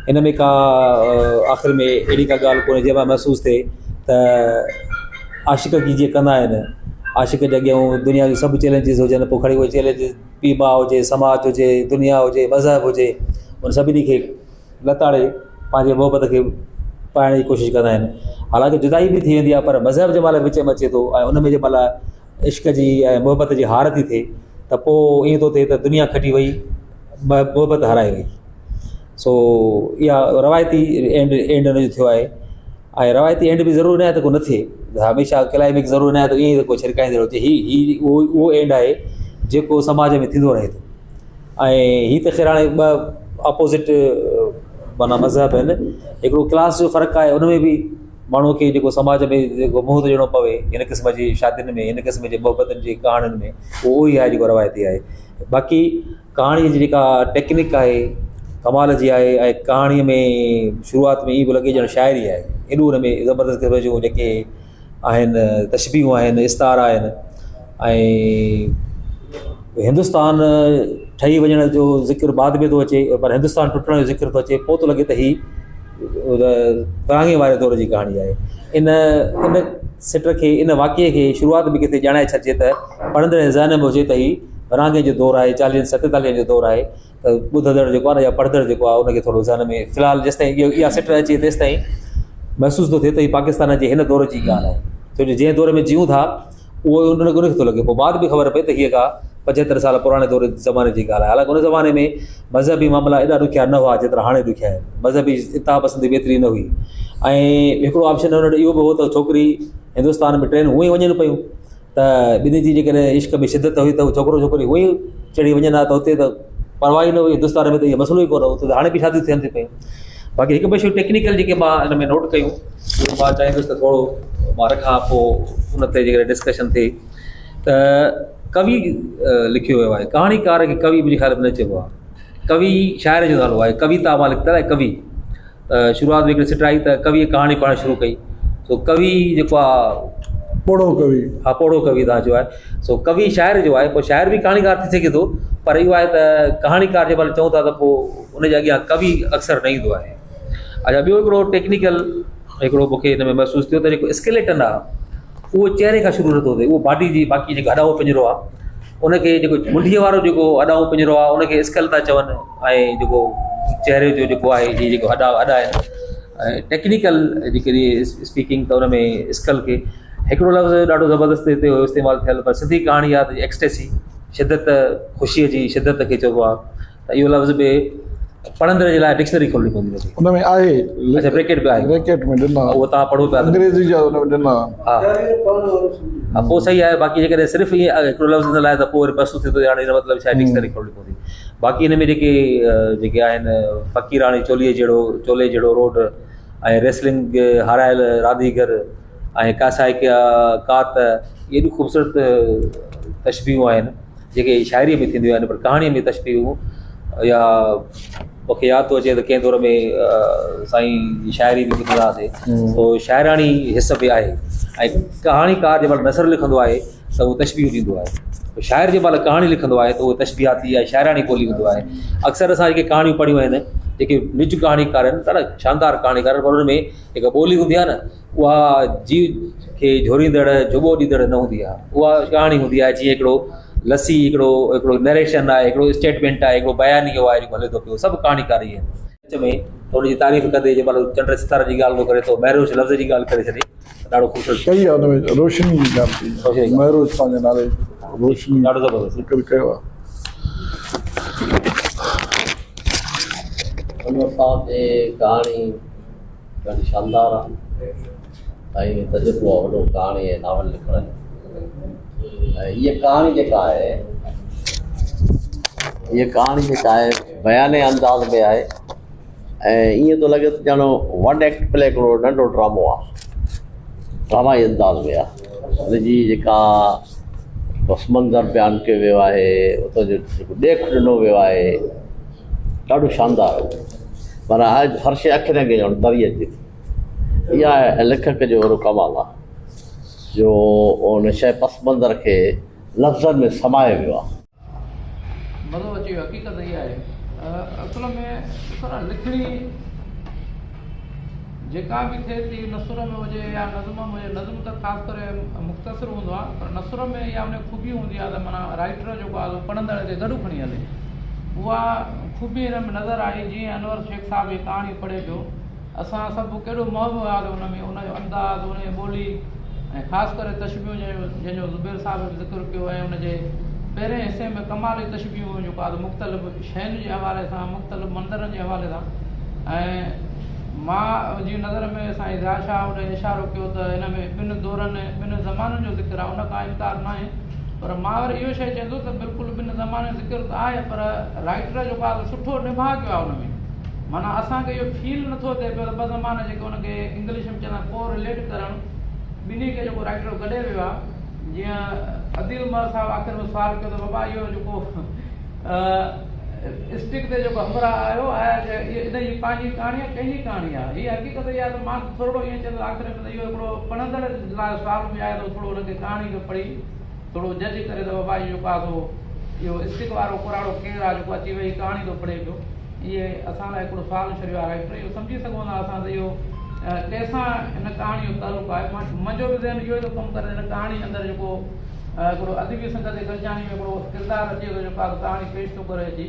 हिन में का आख़िर में अहिड़ी का ॻाल्हि कोन्हे जंहिंमां महसूसु थिए त आशिक़ की जीअं कंदा आहिनि, आशिक़ जे अॻियां दुनिया जी सभु चैलेंजिस हुजनि, पोइ खणी उहे चैलेंजिस पीउ माउ हुजे, समाज हुजे, दुनिया हुजे, मज़हब हुजे, उन सभिनी खे लताड़े पंहिंजे मोहबत खे पाइण जी कोशिशि कंदा आहिनि। हालांकि जुदाई बि थी वेंदी आहे पर मज़हब जे महिल विच में अचे थो ऐं उन में जे महिल इश्क जी ऐं मोहबत जी हार थी थिए त पोइ ईअं थो थिए त दुनिया खटी वई, मोहबत हाराए वई। सो इहा रवायती एंड हुनजो थियो आहे। ऐं रवायती एंड बि ज़रूरी न आहे त को न थिए, हमेशह क्लाइमेक्स ज़रूरी न आहे त ईअं को छिरकाईंदे रहो। ही उहो एंड आहे जेको समाज में थींदो रहे थो। ऐं हीअ त ख़ैर हाणे ॿ अपोज़िट माना मज़हब आहिनि, हिकिड़ो क्लास जो फ़र्क़ु आहे, उन में बि माण्हू खे जेको समाज में जेको मुंहुं ॾियणो पवे हिन क़िस्म जी शादियुनि में, हिन क़िस्म जे मोहबतनि जी कहाणियुनि में, उहो ई आहे जेको रवायती आहे। बाक़ी कहाणीअ जी जेका टेक्निक आहे कमाल जी आहे। ऐं कहाणीअ में शुरूआति में ईअं बि लॻे ॼण शाइरी आहे, एॾो हुन में ज़बरदस्त क़िस्म जूं जेके आहिनि तशबीहूं आहिनि, इस्तारा आहिनि। ऐं हिंदुस्तान ठही वञण जो ज़िक्र बाद में थो अचे पर हिंदुस्तान टुटण जो ज़िक्र थो अचे, पोइ थो लॻे त हीअ विरहाङे वारे दौर जी कहाणी आहे। इन सिट खे, इन वाक़िए खे शुरूआति में किथे ॼाणाए छॾिजे त पढ़ंदड़ जे ज़हन में हुजे त हीअ विरहाङे जो दौरु आहे, 40-47 जो दौरु आहे, त ॿुधंदड़ जेको आहे या पढ़ंदड़ जेको आहे उनखे थोरो ज़हन में फ़िलहालु जेसिताईं इहा सिट अचे तेसिताईं महसूसु थो थिए त हीअ पाकिस्तान जे हिन दौर जी ॻाल्हि आहे। छो जो जंहिं दौर में जीऊं था उहो उनखे थो लॻे, पोइ बाद बि ख़बर पए त हीअ का 75 साल पुराणे दौर ज़माने जी ॻाल्हि आहे। हालांकि उन ज़माने में मज़हबी मामला एॾा ॾुखिया न हुआ जेतिरा हाणे ॾुखिया आहिनि, मज़हबी इता पसंदी बि एतिरी न हुई। ऐं हिकिड़ो ऑप्शन हुन वटि इहो बि हो त छोकिरी हिंदुस्तान में ट्रेन हूअं ई वञनि पियूं त ॿिन्ही जी जेकॾहिं इश्क में शिदत हुई त छोकिरो छोकिरी हूअं ई चढ़ी वञनि हा, त हुते त परवाह ई न हुई। हिंदुस्तान में त इहो मसइलो ई कोन, हुते त हाणे बि शादियूं थियनि थी पियूं। बाक़ी हिकु ॿ शयूं टेक्निकल जेके मां हिन में नोट कयूं, उहे मां चाहींदुसि त थोरो मां रखां, पोइ उन ते जेकॾहिं डिस्कशन थिए। त कवि लिखियो वियो आहे, कहाणीकार खे कवि मुंहिंजे ख़्याल में न चइबो आहे। कवि शाइर जो नालो आहे, कविता मां लिखंदड़ आहे कवि। शुरूआति में हिकिड़ी सिट आई त कविअ कहाणी पढ़णु शुरू कई। सो कवि जेको आहे पोड़ो कवि, हा पोड़ो कवि तव्हांजो आहे। सो कवि शाइर जो आहे, पोइ शाइर बि कहाणीकार थी सघे थो, पर इहो आहे त कहाणीकार जे महिल चऊं था त पोइ उनजे अॻियां कवि अक्सर न ईंदो आहे। अच्छा, ॿियो हिकिड़ो टेक्निकल हिकिड़ो मूंखे हिन में महसूसु थियो त जेको स्केलेटन आहे उहो चहिरे खां शुरू नथो थिए, उहो बॉडी जी बाक़ी जेको अॾाओ पिंजरो आहे उनखे, जेको मुंडीअ वारो जेको अॾाओ पिंजरो आहे उनखे स्कल था चवनि, ऐं जेको चहिरे जो जेको आहे इहे जेको अॾा आहिनि, ऐं टेक्निकल जेकॾहिं स्पीकिंग त उन में स्कल खे हिकिड़ो लफ़्ज़ ॾाढो ज़बरदस्त हिते हुयो इस्तेमालु थियल, पर सिंधी कहाणी आहे त एक्सटेसी, शिदत, ख़ुशीअ जी शिदत खे चइबो आहे। त इहो लफ़्ज़ बि पढ़ंदड़ जे लाइ डिक्शनरी खोलणी पवंदी आहे। उन में आहे, अच्छा, ब्रेकेट बि आहे, ब्रेकेट में ॾिना, उहो तव्हां पढ़ो पिया अंग्रेज़ी जा उन में ॾिना। हा पोइ सही आहे। बाक़ी जेकॾहिं सिर्फ़ु ईअं हिकिड़ो लफ़्ज़ न लाइ त पोइ वरी महसूसु थिए थो हाणे हिन मतिलबु छा आहे, डिक्शनरी खोलणी पवंदी। बाक़ी हिन में जेके आहिनि फ़क़ीराणी चोले जहिड़ो रोड, ऐं रेसलिंग हारायल रांदीगर, ऐं कासाइकिया कात, इहे एॾियूं ख़ूबसूरत तशबीहूं आहिनि जेके शाइरीअ में थींदियूं आहिनि, पर कहाणीअ में तशबीहूं या मूंखे यादि थो अचे त कंहिं दौर में साईं जी शाइरी बि ॿुधंदा हुआसीं, पोइ शाइराणी हिस्सो बि आहे। ऐं कहाणीकार जे महिल नसर लिखंदो आहे त उहो तशबीह ॾींदो आहे, शाइर जे महिल कहाणी लिखंदो आहे त उहो तशबीहाती ऐं शाइराणी ॿोली हूंदो आहे। अक्सर असां जेके कहाणियूं पढ़ियूं आहिनि, जेके निज कहाणीकार आहिनि, ॾाढा शानदार कहाणीकार, पर हुन में जेका ॿोली हूंदी आहे न, उहा जीव खे झोरींदड़ जुॿो ॾींदड़ न हूंदी आहे। उहा कहाणी हूंदी आहे जीअं हिकिड़ो लसी, हिकिड़ो नरेशन आहे, हिकिड़ो स्टेटमेंट आहे, हिकिड़ो बयानियो आहे जेको हले थो पियो, सभु कहाणीकार ई आहिनि। विच में थोरी जी तारीफ़ कंदे जंहिं महिल चंड सितारे जी ॻाल्हि थो करे थो, महरोश लफ़्ज़ जी ॻाल्हि करे छॾे, ॾाढो ख़ूबसूरत कई आहे। हुन में रोशनी जी ॻाल्हि थी, महरोश पंहिंजे नाले रोशनी ॾाढो ज़बरदस्त ज़िक्र कयो आहे। हुन सां कहाणी ॾाढी शानदार आहे ऐं तजुर्बो आहे वॾो कहाणी ऐं नावल लिखण जो। ऐं हीअ कहाणी जेका आहे बयाने अंदाज़ में आहे, ऐं ईअं थो लॻे त ॼणो वन एक्ट प्ले हिकिड़ो नंढो ड्रामो आहे, ड्रामाई अंदाज़ में आहे। हुन जी जेका पस मंज़र बयानु कयो वियो आहे, उतां जो जेको ॾेख ॾिनो वियो आहे ॾाढो शानदार हो। माना हर शइ अखियुनि खे ॼण तरी अचे थी। इहा लेखक जो वॾो कमाल आहे जो उन शइ पस मंज़र खे लफ़्ज़नि में समाए वियो आहे। मज़ो अची वियो। हक़ीक़त इहा आहे असुल में लिखणी जेका बि थिए थी नसुर में हुजे या नज़म में हुजे, नज़म त ख़ासि करे मुख़्तसिर हूंदो आहे, पर नसुर में इहा उन ख़ूबी हूंदी आहे त माना राइटर जेको आहे पढ़ंदड़ खे गॾु खणी हले। उहा ख़ूबी हिन में नज़र आई। जीअं अनवर शेख साहिब जी कहाणी पढ़े पियो, असां सभु कहिड़ो मोह आहे हुन में, उनजो अंदाज़, उनजी ॿोली, ऐं ख़ासि करे तशबीहूं जंहिंजो ज़ुबैर साहिब ज़िक्र कयो ऐं उनजे पहिरें हिसे में कमाली तशबीहूं जेको आहे मुख़्तलिफ़ शयुनि जे हवाले सां, मुख़्तलिफ़ मंदरनि जे हवाले सां। ऐं मां जी नज़र में साईं ज़िया शाह उन इशारो कयो त हिन में ॿिनि दौरनि ॿिनि ज़माननि जो ज़िक्र आहे, उन खां इनकार न आहे। पर मां वरी इहो शइ चवंदो त बिल्कुलु ॿिनि ज़माननि जो ज़िक्र त आहे, पर राइटर जेको आहे सुठो निभा कयो आहे हुन में। माना असांखे इहो फील नथो थिए पियो त ॿ ज़माना जेके हुनखे इंग्लिश में चवंदा को रिलेट करणु, ॿिन्ही खे जेको राइटर गॾे वियो आहे। जीअं अदील उमर साहिब आख़िर में सुवाल कयो त बाबा इहो जेको स्टिक ते जेको हमरा आयो आहे इन जी पंहिंजी कहाणी आहे, कंहिंजी कहाणी आहे? हीअ हक़ीक़त इहा आहे त मां थोरो ईअं चवंदो आख़िर में त इहो हिकिड़ो पढ़ंदड़ लाइ सुवाल बि आहे त थोरो हुनखे कहाणी खे पढ़ी थोरो जज करे त बाबा इहो जेको आहे इहो स्टिक वारो कुराड़ो केरु आहे जेको अची वई कहाणी थो पढ़े पियो। इहे असां लाइ हिकिड़ो सुवाल छॾियो आहे राइटर। इहो सम्झी सघूं था असां त इहो कंहिंसां हिन कहाणी जो तालुक़ु आहे। मुंहिंजो बि ज़हन इहो ई थो कमु करे हिन कहाणी अंदरि जेको हिकिड़ो अदबी संगत जे गलजानी में हिकिड़ो किरदारु अचे थो जेको आहे कहाणी पेश थो करे अची,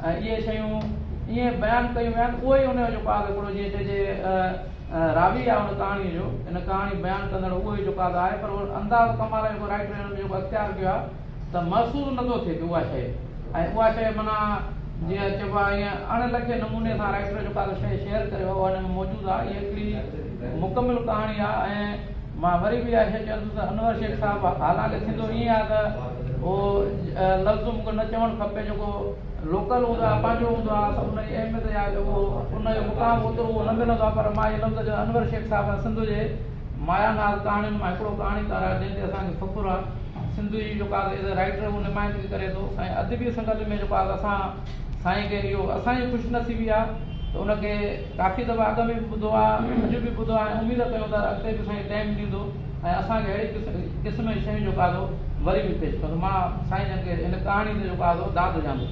ऐं इहे शयूं ईअं बयानु कयूं विया आहिनि। उहो ई हुनजो जेको आहे हिकिड़ो जीअं चइजे रावी आहे हुन कहाणीअ जो, हिन कहाणी बयानु कंदड़ उहो ई जेको आहे, पर उहो अंदाज़ कमाल जेको राइटर हिन में जेको अख़्तियार कयो आहे त महसूसु नथो थिए पियो उहा शइ। ऐं उहा शइ माना जीअं चइबो आहे ईअं अणलखे नमूने सां राइटर जेको आहे शइ शेयर करे उहा हिन में मौजूदु आहे। इहा हिकिड़ी मुकमिल कहाणी आहे। ऐं मां वरी बि इहा शइ चवंदुसि त अनवर शेख साहिबु हालांकि थींदो ईअं आहे त उहो लफ़्ज़ मूंखे न चवणु खपे, जेको लोकल हूंदो आहे, पंहिंजो हूंदो आहे, सभु हुनजी अहमियत या जेको हुनजो मुक़ाम ओतिरो उहो न मिलंदो आहे। पर मां इहे लफ़्ज़ जो अनवर शेख साहिबु सिंध जे मायानाज़ कहाणियुनि मां हिकिड़ो कहाणीकार आहे जंहिं ते असांखे फ़ख़ुरु आहे। सिंध जी जेको आहे एज़ अ राइटर उहो नुमाइंदगी करे थो। ऐं अदबी संगत में जेको आहे असां साईं खे इहो असांजी ख़ुशनसीबी आहे त उनखे काफ़ी दफ़ा अॻ में बि ॿुधो आहे, अॼु बि ॿुधो आहे। उमेद कयूं था अॻिते बि साईं टाइम ॾींदो ऐं असांखे अहिड़ी क़िस्म जी शयूं जेको आहे वरी बि पेश कंदो। मां साईं जन खे हिन कहाणी ते जेको आहे दाद ॾियां थो।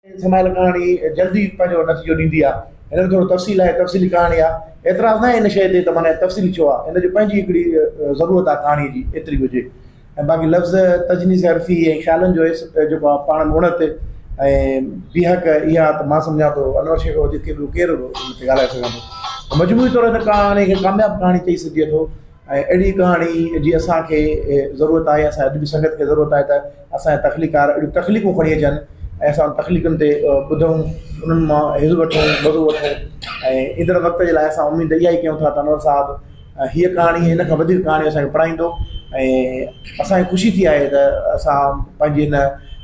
समायल कहाणी जल्दी पंहिंजो नतीजो ॾींदी आहे। हिन में थोरो तफ़सील आहे, तफ़सीली कहाणी आहे। एतिराज़ न आहे हिन शइ ते त माना तफ़सील छो आहे, हिन जी पंहिंजी हिकिड़ी ज़रूरत आहे कहाणीअ जी, एतिरी हुजे। ऐं बाक़ी लफ़्ज़ तजनीज़ हर्फ़ी ऐं ख़्यालनि जो जेको आहे पाण में उणत ऐं बीहक इहा त मां सम्झां थो अनवर शेख वधीक केरु हिते ॻाल्हाए सघां थो। मजबूरी तौर हिन कहाणी खे कामयाबु कहाणी चई सघिजे थो। ऐं अहिड़ी कहाणी जी असांखे ज़रूरत आहे, असांजे अदबी संगत खे ज़रूरत आहे त असांजा तख़लीकार अहिड़ियूं तख़लीक़ूं खणी अचनि ऐं असां तख़लीक़ुनि ते ॿुधूं, उन्हनि मां हिज़ वठूं, मज़ो वठूं। ऐं ईंदड़ वक़्त जे लाइ असां उमेद इहा ई कयूं था त अनवर साहिबु हीअ कहाणी इन खां वधीक कहाणी असांखे पढ़ाईंदो। ऐं असांखे ख़ुशी थी आहे त असां पंहिंजे हिन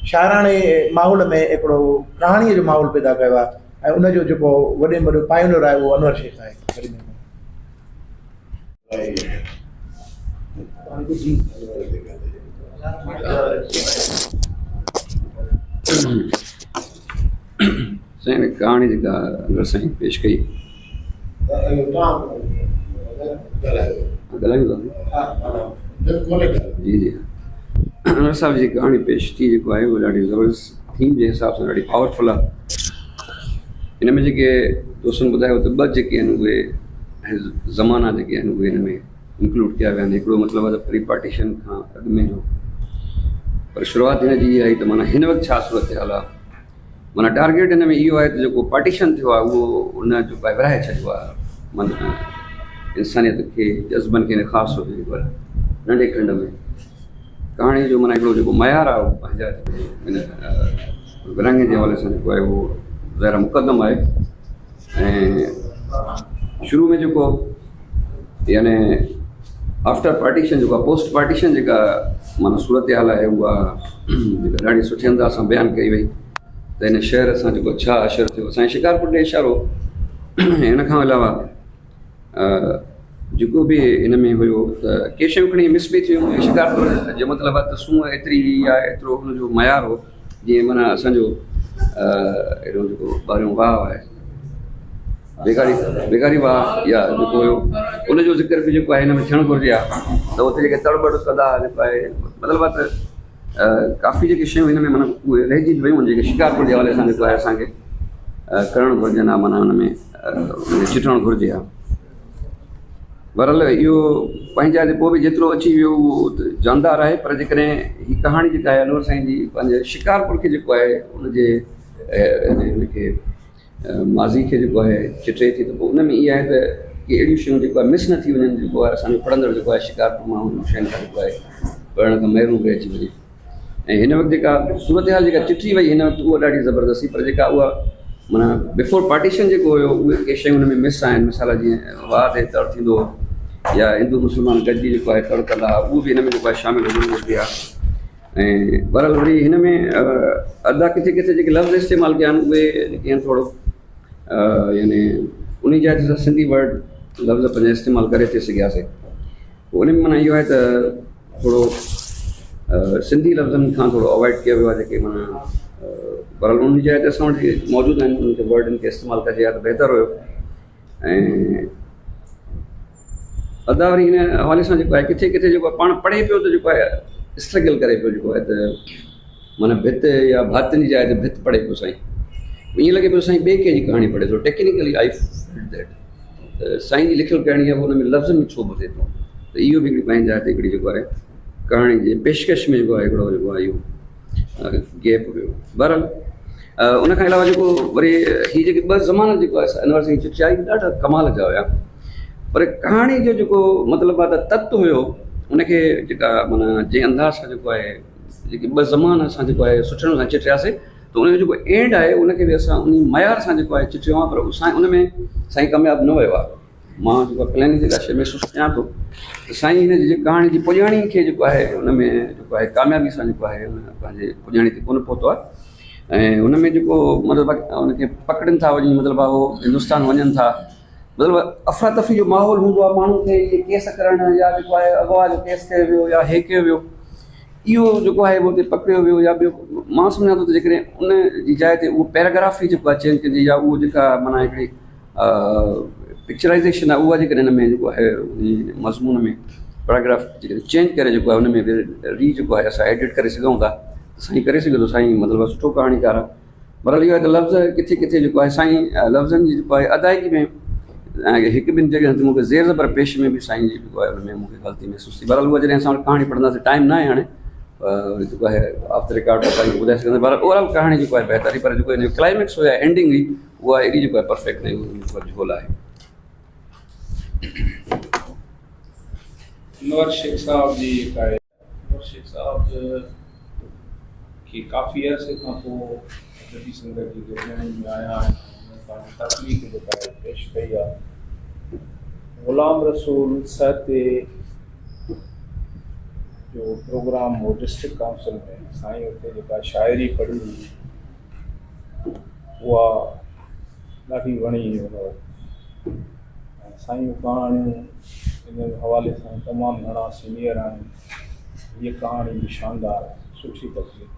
शाइराणे माहौल में हिकिड़ो कहाणीअ जो माहौल पैदा कयो आहे ऐं उनजो जेको वॾे में वॾो पायोनियर आहे उहो अनवर शेख आहे। साईं कहाणी जेका अनवर साईं पेश कई जी जी अनवर साहिब जी कहाणी पेश थी जेको आहे उहो ॾाढी ज़बरदस्त थीम जे हिसाब सां ॾाढी पावरफुल आहे। हिन में जेके दोस्तनि ॿुधायो त ॿ जेके आहिनि उहे ज़माना जेके आहिनि उहे हिन में इंक्लूड कया विया आहिनि। हिकिड़ो मतिलबु आहे त प्री पार्टीशन खां अॻु में जो, पर शुरूआति हिन जी इहा आई त माना हिन वक़्तु छा सूरत हाल आहे। माना टारगेट हिन में इहो आहे त जेको पार्टीशन थियो आहे उहो उन जेको आहे विराए छॾियो आहे, माना इंसानियत खे जज़्बनि खे ख़ासि हुजे जेको आहे नंढे खंड में कहाणी जो माना हिकिड़ो जेको मयार आहे उहो पंहिंजा हिन विरहाङे जे हवाले सां जेको आहे उहो ज़ाहिर मुक़दम आहे। ऐं शुरू में जेको यानी आफ्टर पार्टीशन जेको आहे पोस्ट पार्टीशन जेका माना सूरत हाल आहे उहा जेका ॾाढी सुठे अंदाज़ सां बयानु कई वई त हिन शहर सां जेको छा असरु थियो। असांजे शिकारपुर ॾे इशारो हिन खां अलावा जेको बि हिन में हुयो त के शयूं खणी मिस बि थियूं। शिकारपुर जो मतिलबु आहे त सूंहं एतिरी या एतिरो हुनजो मयार हो जीअं माना असांजो अहिड़ो जेको ॿाहिरियों वाह आहे बेकारी वाह या जेको हुयो उनजो ज़िक्र बि जेको आहे हिन में थियणु घुरिजे आहे त उते जेके तड़बड़ कदा जेको आहे मतिलबु आहे त काफ़ी जेके शयूं हिन में माना उहे रहिजी वियूं आहिनि जेके शिकारपुर जे हवाले सां जेको आहे असांखे करणु घुरिजनि आहे, माना हुन में चिटणु घुरिजे आहे। बहरहाल इहो पंहिंजा पोइ बि जेतिरो अची वियो उहो जानदार आहे, पर जेकॾहिं हीअ कहाणी जेका आहे अनवर साईं जी पंहिंजे शिकारपुर खे जेको आहे उनजे हिनखे माज़ी खे जेको आहे चिटे थी त पोइ उन में इहा आहे त की अहिड़ियूं शयूं जेको आहे मिस न थी वञनि, जेको आहे असांजो पढ़ंदड़ जेको आहे शिकारपुर मां उन शयुनि खां जेको आहे पढ़ण खां महिरूं पई अची वञे। ऐं हिन वक़्तु जेका सूरत हाल जेका चिठी वई हिन वक़्तु उहा ॾाढी ज़बरदस्ती, पर जेका उहा माना बिफोर पार्टीशन जेको हुयो उहे के शयूं हुन में मिस आहिनि। मिसाल जीअं वाह ते तड़ थींदो या हिंदू मुस्लमान गॾिजी जेको आहे तड़ कंदा उहो बि हिन में जेको आहे शामिलु हुजणु घुरिजे आहे। ऐं बहरहाल वरी हिन में अदा किथे किथे जेके लफ़्ज़ इस्तेमालु कया आहिनि उहे जेके आहिनि थोरो यानी उन जाइ ते सिंधी वर्ड लफ़्ज़ पंहिंजा इस्तेमालु करे थिए सघियासीं। उन में माना इहो आहे त थोरो सिंधी लफ़्ज़नि खां थोरो अवॉइड कयो वियो आहे जेके माना बहरहाल उन जाइ ते असां वटि मौजूदु आहिनि उनखे वर्डनि खे इस्तेमालु कजे हा त बहितर हुयो। ऐं अदा वरी हिन हवाले सां जेको आहे किथे किथे जेको आहे पाण पढ़े पियो त जेको आहे स्ट्रगल करे पियो जेको आहे त माना भित या भातियुनि जी जाइ ते भित पढ़े पियो साईं, ईअं लॻे पियो साईं ॿिए कंहिंजी कहाणी पढ़े थो। टेक्निकली आई फील दैट त साईं जी लिखियलु कहाणी आहे हुन में लफ़्ज़नि में छो ॿुधे थो, त इहो बि हिकिड़ी पंहिंजी जाइ ते हिकिड़ी जेको आहे कहाणी जे पेशकश में जेको आहे हिकिड़ो जेको आहे इहो गैप हुयो। बहरहाल उन खां अलावा जेको वरी हीअ जेके ॿ ज़माना जेको आहे अनवर सिंह चिठी आई ॾाढा कमाल जा हुया, पर कहाणी जो जेको मतिलबु आहे त तत्व हुयो उनखे जेका माना जंहिं अंदाज़ सां जेको आहे जेके ॿ ज़माना असां जेको आहे सुठे नमूने सां चिटियासीं त उनजो जेको एंड आहे उनखे बि असां उन मयार सां जेको आहे चिटियो आहे, पर साईं उन में साईं कामयाबु न वियो आहे। मां जेको आहे प्लानिंग जेका शइ महसूसु कयां थो त साईं हिन जी कहाणी जी पुॼाणी खे जेको आहे उन में जेको आहे कामयाबी सां जेको आहे उन पंहिंजे पुॼाणी ते कोन पहुतो आहे। ऐं हुन में जेको मतिलबु उनखे पकड़नि था वञी मतिलबु आहे उहो हिंदुस्तान वञनि था, मतिलबु अफ़रा तफ़री जो माहौल हूंदो आहे, माण्हू खे इहे केस करणु या जेको आहे अॻुवाह जो केस कयो वियो या हे कयो वियो इहो जेको आहे उहो हुते पकड़ियो वियो या ॿियो मां सम्झां थो त जेकॾहिं उन जी जाइ ते उहो पैराग्राफी जेको आहे चेंज कंदी या उहो जेका माना हिकिड़ी पिक्चराइज़ेशन आहे उहा जेकॾहिं हिन में जेको आहे मज़मून में पैराग्राफ जेकॾहिं चेंज करे जेको आहे हुन में री जेको आहे असां एडिट करे सघूं था त साईं करे सघे थो। साईं मतिलबु सुठो कहाणीकार आहे। बहरहाल इहो आहे त लफ़्ज़ किथे किथे जेको आहे साईं लफ़्ज़नि जी जेको आहे अदायगी में हिकु ॿिनि जॻहियुनि ते मूंखे ज़ेर ज़बर पेश में बि साईं जी जेको आहे हुन में मूंखे ग़लती महसूसु थी। बहरहाल उहा जॾहिं असां कहाणी पढ़ंदासीं टाइम न आहे हाणे जेको आहे ऑफ द रिकॉर्ड साईं ॿुधाए सघंदा, पर ओवरऑल कहाणी जेको आहे बहितरी, पर जेको हिन जो क्लाइमेक्स हुआ एंडिंग हुई उहा एॾी जेको आहे परफेक्ट न हुई, झोल आहे। अनवर शेख साहब जी नवाज़ शेख साहब कि काफ़ी अरसे खां पोइ जॾहिं संगत जी गिरजाणी में आया आहिनि पंहिंजी तकलीफ़ जेका आहे पेश कई आहे। ग़ुलाम रसूल साहित्य जो प्रोग्राम हो डिस्ट्रिक्ट काउंसिल में, साईं हुते जेका शाइरी पढ़ी हुई उहा ॾाढी वणी हुन। साईं जूं कहाणियूं इन हवाले सां तमामु घणा सीनियर आहिनि। ये कहानी भी शानदार है, सुठी तकलीफ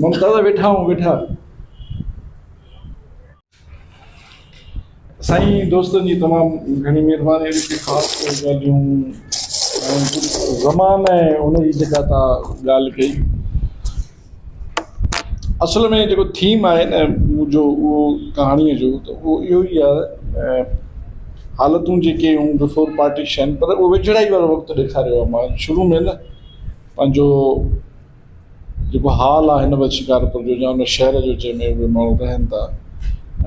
ममताज़ वेठा हूँ वेठा साईं दोस्तनि जी तमामु घणी महिरबानी। ख़ासि ॻाल्हियूं ज़माना ऐं हुनजी जेका तव्हां ॻाल्हि कई, असल में जेको थीम आहे न मुंहिंजो उहो कहाणीअ जो, त उहो इहो ई आहे हालतूं जेके हूं बिफोर पार्टीशन, पर उहो विझड़ाई वारो वक़्तु ॾेखारियो आहे। मां शुरू में न पंहिंजो जेको हाल आहे हिन वक़्तु शिकारपुर जो या हुन शहर जो जंहिंमें उहे माण्हू रहनि था,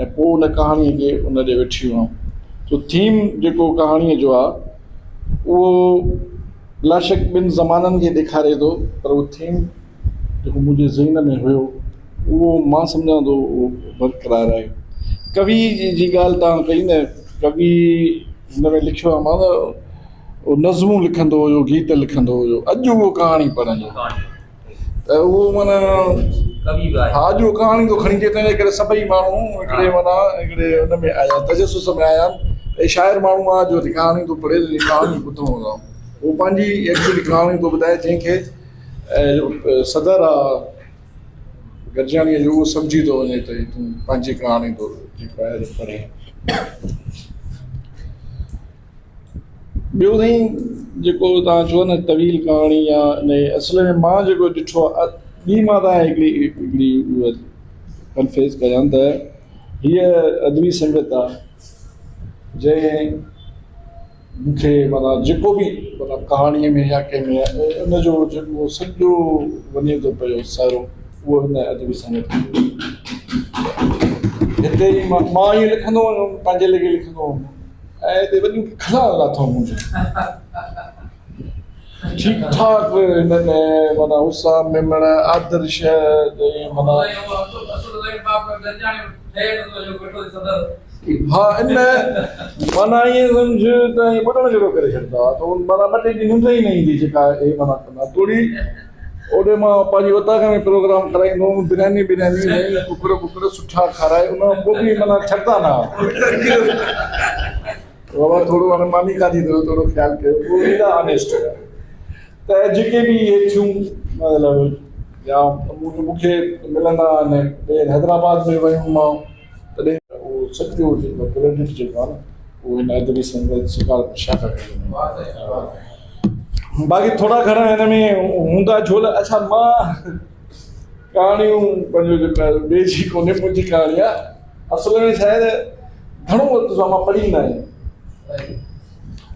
ऐं पोइ उन कहाणीअ खे उन ॾे वेठी हुअमि। तो थीम जेको कहाणीअ जो आहे उहो लाशक ॿिनि ज़माननि खे ॾेखारे थो, पर उहो थीम जेको मुंहिंजे ज़हन में हुयो उहो मां सम्झां थो उहो बरक़रार आहे। कवि जी ॻाल्हि तव्हां कई न, कवि हिन में लिखियो आहे, मां उहो नज़मूं लिखंदो हुयो, गीत लिखंदो हुयो, अॼु उहो कहाणी पढ़ंदो त उहो माना हा अॼु उहो कहाणी थो खणी अचे। तंहिंजे करे सभई माण्हू हिकिड़े माना हिकिड़े हुन में आया तजसुस में आया आहिनि। शाइर माण्हू आहे जो कहाणी थो पढ़े, कहाणी ॿुधूं था, उहो पंहिंजी एक्चुअली कहाणी थो ॿुधाए, जंहिंखे सदर आहे गरजाणीअ जो उहो सम्झी थो वञे त तूं पंहिंजी कहाणी थो जेको आहे पढ़े। ॿियो साईं जेको तव्हां चओ न तवील कहाणी आहे, असल में मां जेको ॾिठो आहे, ॿी मां तव्हां हिकिड़ी उहा कंफेस कयां त हीअ अदबी संगत आहे जंहिं मूंखे माना जेको बि माना कहाणीअ में या कंहिं में उनजो जेको सॼो वञे थो पियो सारो, उहो हिन अदबी संगत हिते ई मां ईअं लिखंदो हुयुमि, पंहिंजे लॻे लिखंदो हुयुमि, ऐं हिते वॾियूं खला लाथो मुंहिंजो ठीकु ठाक हिन में माना उसा मिमण आदर्श माना हा इन माना ईअं सम्झ त ईअं ॿुधण जहिड़ो करे छॾींदा त माना ॿ टे ॾींहं निंड ई न ईंदी जेका हे माना कंदा थोरी। ओॾे मां पंहिंजी उतां में प्रोग्राम कराईंदो हुउमि, बिरयानी कुकर सुठा खाराए, उन पोइ बि माना छॾंदा न बाबा थोरो हाणे मानी खाधी अथव, थोरो ख़्यालु कयो, उहो ईंदा ऑनेस्ट हुया। त जेके बि इहे थियूं मतिलबु या मूंखे मिलंदा आहिनि, हैदराबाद में वियुमि मां, तॾहिं उहो सॼो जेको क्रेडिट जेको आहे न उहो हिन अदबी संगत शिकारपुर शाखा खे। बाक़ी थोरा घणा हिन में हूंदा झोल। अच्छा मां कहाणियूं पंहिंजो जेको आहे ॿिए जी कोन्हे, मुंहिंजी कहाणी आहे। असल में छा आहे त घणो वक़्तु सां मां पढ़ी न आहियां।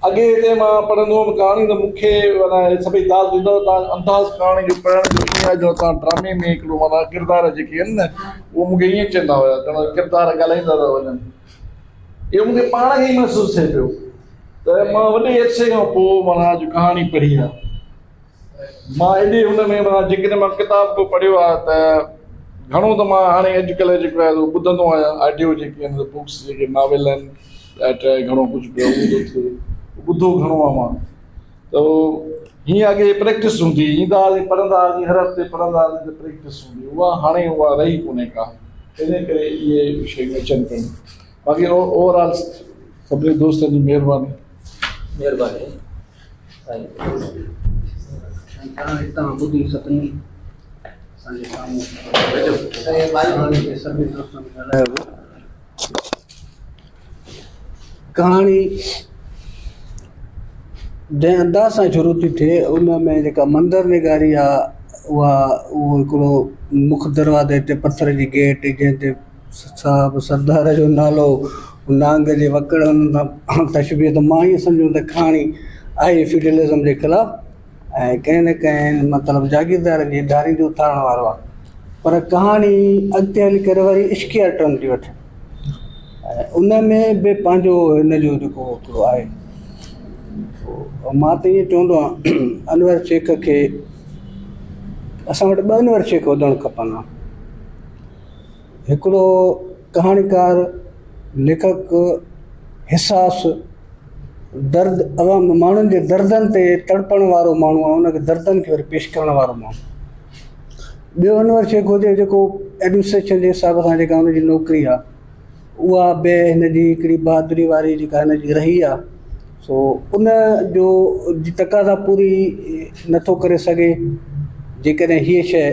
अॻे हिते मां पढ़ंदो हुउमि कहाणी त मूंखे माना सभई दाल ॾींदो तव्हां अंदाज़ कहाणी जो पढ़ण जो ईअं आहे जो तव्हां ड्रामे में हिकिड़ो माना किरदार जेके आहिनि न उहो मूंखे ईअं चवंदा हुया त किरदार ॻाल्हाईंदा था वञनि। इहो मूंखे पाण खे ई महसूसु थिए पियो त मां वॾे अरसे खां पोइ माना अॼु कहाणी पढ़ी आहे। मां एॾे हुन में माना जेकॾहिं मां किताब को पढ़ियो आहे त घणो त मां हाणे अॼुकल्ह जेको आहे ॿुधंदो आहियां, ऑडियो जेके आहिनि बुक्स जेके नावेल आहिनि, घणो कुझु पियो थिए ॿुधो घणो आहे मां। त हीअं अॻे प्रैक्टिस हूंदी, ईंदा हुआसीं पढ़ंदा हुआसीं, हर हफ़्ते पढ़ंदा हुआसीं त प्रैक्टिस हूंदी, उहा हाणे उहा रही कोन्हे का, इन करे इहे शयूं अचनि पियूं। बाक़ी ओवरऑल सभिनी दोस्तनि जी महिरबानी। तव्हां ॿुधी सभिनी असांजे साम्हूं सभिनी दोस्तनि ॻाल्हायो। कहाणी जंहिं अंदाज़ सां शुरू थी थिए उन में जेका मंदर निगारी आहे उहो हिकिड़ो मुख्य दरवाज़े ते पथर जी गेट जंहिं ते साहिबु सरदार जो नालो नांग जे वकड़ सां तशबीह, त मां ईअं सम्झूं त कहाणी आहे फ्यूडलिज़म जे ख़िलाफ़ु ऐं कंहिं न कंहिं मतिलबु जागीरदार जी ॾारी जो उथारण वारो आहे। पर कहाणी अॻिते हली करे वरी इश्किया टर्न थी वठे ऐं उन में बि पंहिंजो हिन जो जेको हिकिड़ो आहे मां त ईअं चवंदो आहियां अनवर शेख खे असां वटि 2 अनवर शेख हुजणु खपनि। हिकिड़ो कहाणीकार, लेखक, हिसास, दर्द अवाम माण्हुनि जे दर्दनि ते तड़पण वारो माण्हू आहे, उनखे दर्दनि खे वरी पेश करण वारो माण्हू। ॿियो अनवर शेख हुजे जेको एडमिनिस्ट्रेशन जे हिसाब सां जेका हुनजी नौकिरी आहे उहा बि हिनजी हिकिड़ी बहादुरी वारी जेका हिनजी रही आहे, सो उन जो जी तक़ाज़ा पूरी नथो करे सघे जेकॾहिं हीअ शइ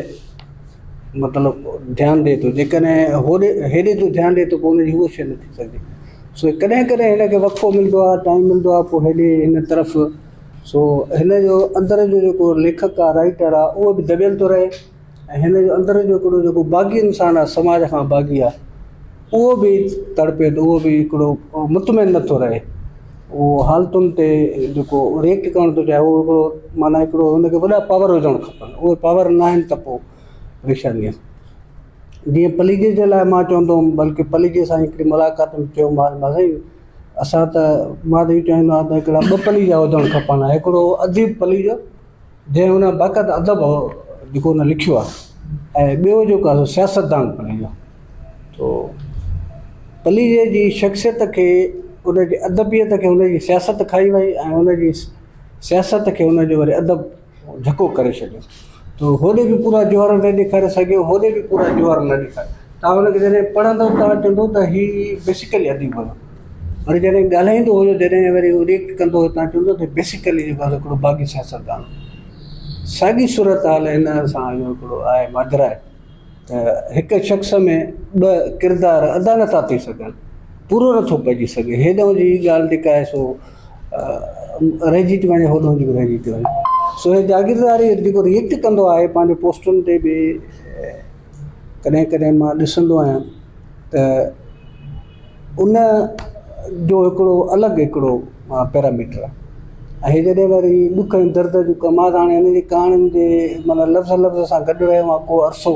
मतिलबु ध्यानु ॾिए थो, जेकॾहिं हेॾे जो ध्यानु ॾिए थो पोइ हुनजी उहा शइ न थी सघे। सो कॾहिं कॾहिं हिनखे वक़्फ़ो मिलंदो आहे, टाइम मिलंदो आहे, पोइ हेॾे हिन तरफ़ सो हिन जो अंदर जो जेको लेखक आहे, राइटर आहे, उहो बि दबियल थो रहे ऐं हिन जो अंदर जो हिकिड़ो जेको बाग़ी इंसानु आहे, समाज खां बाग़ी आहे, उहो बि तड़पे थो, उहो बि हिकिड़ो मुतमिन नथो रहे, उहो हालतुनि ते जेको रिएक्ट करणु थो चाहे उहो हिकिड़ो माना हिकिड़ो हुनखे वॾा पावर हुजणु खपनि। उहे पावर न आहिनि त पोइ परेशानी आहे। जीअं पलीजे जे लाइ मां चवंदो हुउमि, बल्कि पलीजे सां हिकिड़ी मुलाक़ात में चयो मां साईं असां त मां त इहो चाहींदो आहियां त हिकिड़ा 2 पलीजा हुजणु खपनि। हिकिड़ो अदीब पलीजो जंहिं हुन बाक़ाइदा अदब जेको हुन लिखियो आहे, ऐं ॿियो जेको आहे सियासतदान पलीजो। तो पलीजे जी शख़्सियत खे, उनजी अदबियत खे हुनजी सियासत खाई वई ऐं हुनजी सियासत खे हुनजो वरी अदब झको करे छॾियो। तो होॾे बि पूरा जोहर न ॾेखारे सघियो, होॾे बि पूरा जोहर न ॾेखारे। तव्हां हुनखे जॾहिं पढ़ंदो तव्हां चवंदो त हीउ बेसिकली अदीब हुयो, वरी जॾहिं ॻाल्हाईंदो हुयो, जॾहिं वरी रिएक्ट कंदो हुयो तव्हां चवंदो त बेसिकली जेको आहे हिकिड़ो बाग़ी सियासतदान। साॻी सूरत हाल हिन सां इहो हिकिड़ो आहे माजरा आहे त हिकु शख़्स में 2 किरदार अदा नथा थी सघनि, पूरो नथो पइजी सघे। हेॾो जी ॻाल्हि जेका आहे सो रहिजी थी वञे, होॾो जी रहिजी थी वञे। सो हे जागीरदारी जेको रिएक्ट कंदो आहे पंहिंजे पोस्टुनि ते बि कॾहिं कॾहिं मां ॾिसंदो आहियां त उन जो हिकिड़ो अलॻि हिकिड़ो पैरामीटर आहे। ऐं जॾहिं वरी ॾुख ऐं दर्द जो कमां त हाणे हिन जी कहाणियुनि जे माना लफ़्ज़ सां गॾु रहियो आहे को अरसो,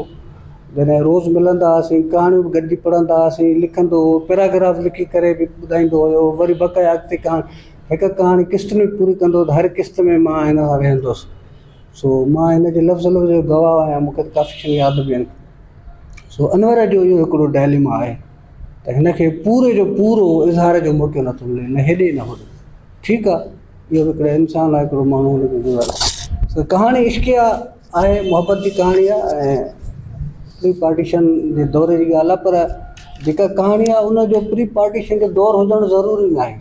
जॾहिं रोज़ु मिलंदा हुआसीं, कहाणियूं बि गॾिजी पढ़ंदा हुआसीं, लिखंदो हो, पैराग्राफ लिखी करे बि ॿुधाईंदो हुयो, वरी बक़ाया अॻिते हिकु कहाणी किस्त में पूरी कंदो त हर किस्त में मां हिन सां वेहंदुसि। सो मां हिन जे लफ़्ज़ जो गवाह आहियां, मूंखे काफ़ी शयूं यादि बि आहिनि। सो अनवर जो इहो हिकिड़ो डायलिमा आहे त हिनखे पूरे जो पूरो इज़हार जो मौक़ो नथो मिले, न हेॾे न होॾे। ठीकु आहे, इहो हिकिड़ो इंसानु आहे, हिकिड़ो माण्हू हुनखे गुज़ारे। सो कहाणी इश्किया आहे, मुहबत जी कहाणी आहे ऐं प्री पार्टीशन जे दौरे जी ॻाल्हि आहे, पर जेका कहाणी आहे उनजो प्री पार्टीशन जो दौरु हुजणु ज़रूरी न आहे।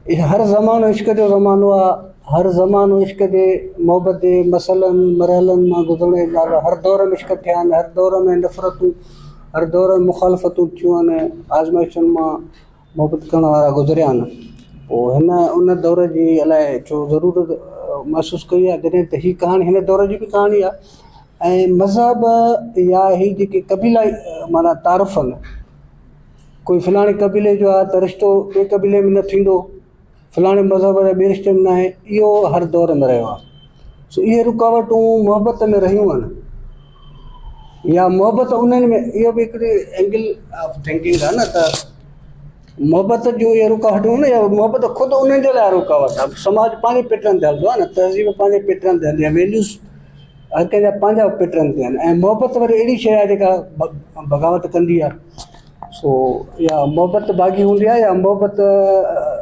हर ज़मानो इश्क जो ज़मानो आहे, हर ज़मानो इश्क जे मुहबत जे मसइलनि मरहलनि मां गुज़रणे वारो, हर दौर में इश्क थिया आहिनि, हर दौर में नफ़रतूं, हर दौर में मुखालफ़तूं थियूं आहिनि, आज़माइशुनि मां मुहबत करण वारा गुज़रिया आहिनि। पोइ हिन उन दौर जी अलाए छो ज़रूरत महसूसु कई आहे जॾहिं त हीअ कहाणी हिन दौर जी बि कहाणी आहे। ऐं मज़हब या हीअ जेके क़बीला माना तारुफ़ आहिनि, कोई फलाणे क़बीले जो आहे त रिश्तो ॿिए क़बीले में न थींदो, फलाणे मज़हब जा ॿिए रिश्ते में न आहे, इहो हर दौर में रहियो आहे। सो इहे रुकावटूं मुहबत में रहियूं आहिनि, या मुहबत उन्हनि में, इहो बि हिकिड़ी एंगल ऑफ थिंकिंग आहे न, त मुहबत जो इहे रुकावटूं न, या मुहबत ख़ुदि उन्हनि जे लाइ रुकावट आहे। समाज पंहिंजे पैटर्न ते हलंदो आहे न, तहज़ीब पंहिंजे पैटर्न ते हलंदी आहे, वैल्यूज़ हर कंहिंजा पंहिंजा पैटर्न ते आहिनि। ऐं मुहबत वरी अहिड़ी शइ आहे जेका बग़ावत कंदी आहे। सो या मुहबत बाग़ी हूंदी आहे या मुहबत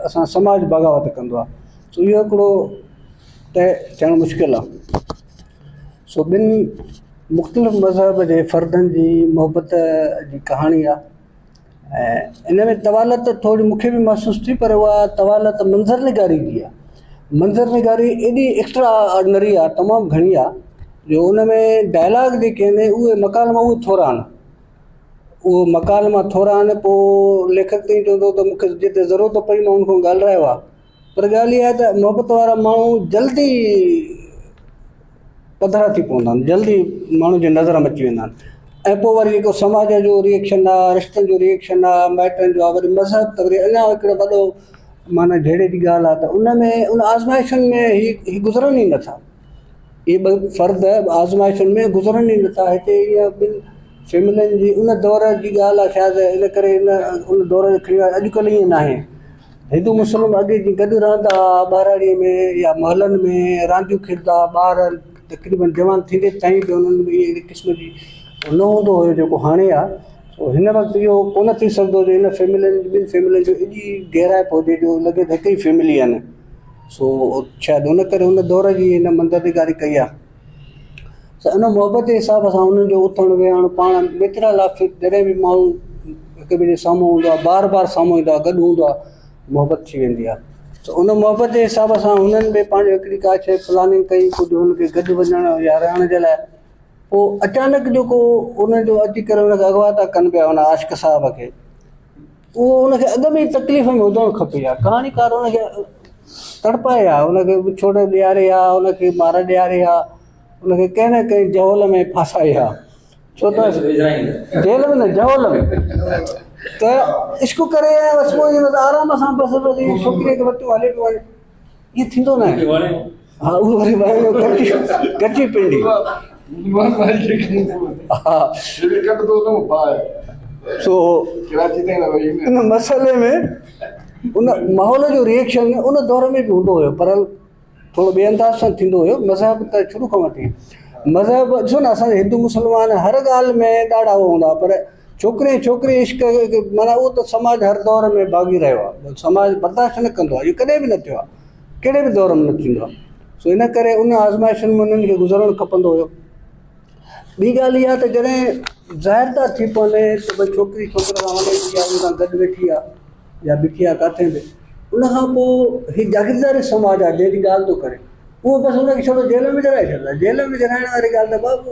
असां समाज बग़ावत कंदो आहे। सो इहो हिकिड़ो तय थियणु मुश्किल आहे। सो ॿिनि मुख़्तलिफ़ मज़हब जे फ़र्दनि जी मुहबत जी कहाणी आहे ऐं इन में तवालत थोरी मूंखे बि महसूसु थी, पर उहा तवालत मंज़र निगारी जी आहे। मंज़र निगारी एॾी एक्स्ट्रा ऑर्डनरी आहे, तमामु घणी आहे, जो उन में डायलॉग जेके आहिनि उहे मकालमा उहे थोरा आहिनि, उहो मकालमा थोरा आहिनि। पोइ लेखक ताईं चवंदो त मूंखे जिते ज़रूरत पई मां उनखां ॻाल्हायो आहे, पर ॻाल्हि इहा आहे त मुहबत वारा माण्हू जल्दी पधरा थी पवंदा आहिनि, जल्दी माण्हू जे नज़र में अची वेंदा आहिनि। ऐं पोइ वरी जेको समाज जो रिएक्शन आहे, रिश्तनि जो रिएक्शन आहे, माइटनि जो आहे, वरी मज़हब त वरी अञा हिकिड़ो वॾो माना जहिड़े जी ॻाल्हि आहे। त उन में उन आज़माइशुनि में हीअ गुज़रनि ई नथा। इहे ॿ फ़र्द आज़माइशुनि में गुज़रनि ई नथा। हिते इहा ॿिनि फैमिलियुनि जी उन दौर जी ॻाल्हि आहे शायदि, इन करे उन दौर जो खणी अॼुकल्ह ईअं न आहे। हिंदू मुस्लिम अॻे जी गॾु रहंदा हुआ ॿारड़ीअ में या महलनि में रांदियूं खेॾंदा, ॿार तक़रीबन जवान थींदे ताईं बि उन्हनि में अहिड़ी क़िस्म जी न हूंदो हुयो जेको हाणे आहे। सो हिन वक़्तु इहो कोन थी सघंदो जो इन फैमिलियुनि ॿिनि फैमिलियुनि जो एॾी गहराइप हुजे जो लॻे त हिकु ई फैमिली आहिनि। सो शायदि उन करे उन दौर जी हिन मंदरगारी कई आहे। सो उन मुहबत जे हिसाब सां उन्हनि जो उथणु वेहणु पाण मेतिरा लाफ़ जॾहिं बि माण्हू हिक ॿिए जे साम्हूं हूंदो आहे, बार बार साम्हूं ईंदो आहे, गॾु हूंदो आहे, मुहबत थी वेंदी आहे। सो उन मुहबत जे हिसाब सां हुननि बि पंहिंजो हिकिड़ी का शइ प्लानिंग कई कुझु हुनखे गॾु वञण या रहण जे लाइ। पोइ अचानक जेको उनजो अची करे हुनखे अॻवा था कनि पिया हुन आशिक़ साहिब खे, उहो उनखे अॻ में ई तकलीफ़ में हुजणु खपे आहे। कहाणीकार हुनखे तड़पाए आहे, हुनखे विछोड़ ॾियारे आहे, हुनखे मार ॾियारे आहे, हुनखे कंहिं न कंहिं जवल में फासाए आहे। छो त जेल में न जवल में त इश्क करे आराम सां बसि छोकिरीअ खे वठी हले पियो वञे, ईअं थींदो न आहे। हा उहो वरी कची पिंडी। हा सो इन मसइले में उन माहौल जो रिएक्शन उन दौर में बि हूंदो हुयो, पर थोरो ॿिए अंदाज़ सां थींदो हुयो। मज़हब त शुरू खां वठी मज़हब ॾिसो न, असांजे हिंदू मुस्लमान हर ॻाल्हि में ॾाढा उहो हूंदा, पर छोकिरे छोकिरी इश्क माना उहो त समाज हर दौर में भागी रहियो आहे, समाज बर्दाश्त न कंदो आहे, इहो कॾहिं बि न थियो आहे, कहिड़े बि दौर में न थींदो आहे। सो इन करे उन आज़माइशुनि में उन्हनि खे गुज़रणु खपंदो हुयो। ॿी ॻाल्हि इहा त जॾहिं ज़ाहिर था थी पवंदे त भई छोकिरी छोकिरे सां वञे थी या उन सां गॾु वेठी आहे या बीठी आहे किथे बि, उनखां पोइ हीअ जागीरदारी समाज आहे जंहिंजी ॻाल्हि थो करे, उहो बसि हुनखे छो जेल में जराए छॾींदा। जेल में जराइण वारी ॻाल्हि त बाबू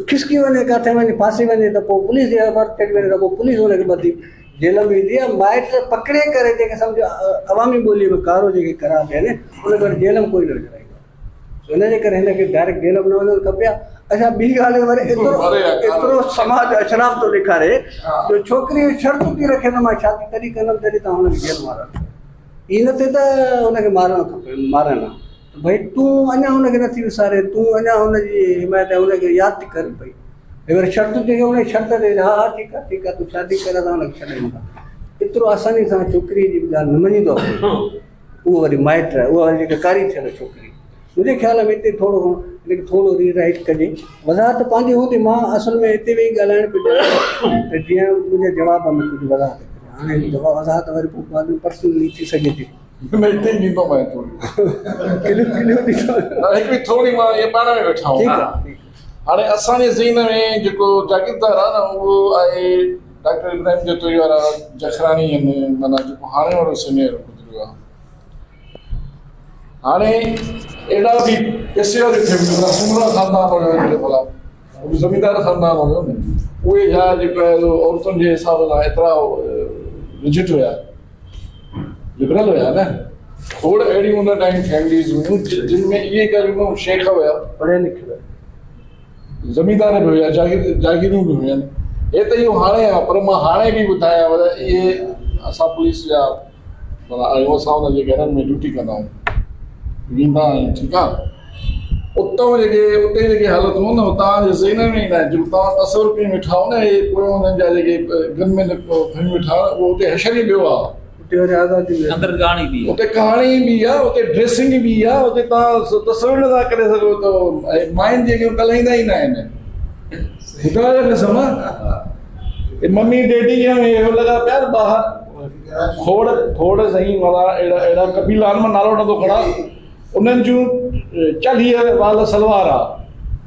खिसकी वञे, किथे वञे फासी वञे त पोइ पुलिस जे हवाले चढ़ी वञे त पोइ पुलिस हुनखे ॿधी जेल में ईंदी आहे। माइट पकिड़े करे जेके सम्झो अवामी ॿोलीअ में कारो जेके करार थियनि उन करे जेल में कोई न विझाईंदो। हिन जे करे हिनखे डायरेक्ट जेल में न वञणु खपे आहे। अच्छा ॿी ॻाल्हि वरी एतिरो समाज अशराफ़ थो ॾेखारे जो छोकिरी शर्त थी रखे त मां शादी तॾहिं कंदमि तॾहिं तव्हां हुनखे जेल मारणु। ईअं न थिए त हुनखे मारणु खपे, मारणु भई तूं अञा हुनखे नथी विसारे, तूं अञा हुनजी हिमायत हुनखे यादि थी कर पई। वरी शर्त जेके हुन शर्त ते हा हा ठीकु आहे ठीकु आहे तूं शादी कर त हुनखे छॾायूं था। एतिरो आसानी सां छोकिरीअ जी ॻाल्हि न मञींदो आहे उहो वरी माइट, उहा वरी जेका कारी थियल छोकिरी। मुंहिंजे ख़्याल में हिते थोरो रीराइट कजे। वज़ाहत पंहिंजी हूंदी, मां असल में हिते वेही ॻाल्हाइण पियो त जीअं मुंहिंजे जवाब में कुझु वज़ाहत करे, हाणे वज़ाहत वरी पोइ पर्सनली थी सघे थी। हाणे असांजे ज़हन में जेको जागीरदार आहे न उहो आहे डॉक्टर इब्राहिम जतोई वारा जखरानी आहिनि, माना जेको हाणे वारो सीनियर गुज़रियो आहे। हाणे अहिड़ा बि पैसे वारी फैमिली सुमरा ख़ानदान हुयो, भला ज़मींदार ख़ानदान हुयो न, उहे छा जेको आहे औरतुनि जे हिसाब सां एतिरा रिजिट हुया, लिबरल हुया न। खोड़ अहिड़ियूं उन टाइम फैमिलीज़ हुयूं जिन में इहे ॻाल्हियूं शेख हुया, पढ़ियल लिखियल ज़मींदार बि हुया, जागीरूं बि हुयनि। हे त इहो हाणे आहे, पर मां हाणे बि ॿुधायां इहे असां पुलिस जा माना आहियूं, असां हुन जे घरनि में ड्यूटी कंदा आहियूं, वेंदा आहियूं, ठीकु आहे। उतां उते जेके हालतूं न तव्हांजे ज़हन में ईंदा आहिनि, जेको तव्हां तसवुर कयूं वेठा हो न, इहे पोइ हुननि जा जेके गनमैन खणी वेठा उहो उते हशरी ॿियो आहे, उते कहाणी बि आहे, उते ड्रेसिंग बि आहे, उते तव्हां तसवुर नथा करे सघो त माइनि जेके ॻाल्हाईंदा ई न आहिनि। ॾिसो न मम्मी डैडी खे लॻा पिया ॿाहिरि खोड़ सही माना अहिड़ा कबीला मां नालो नथो खणा, उन्हनि जूं 40 वाल सलवार आहे,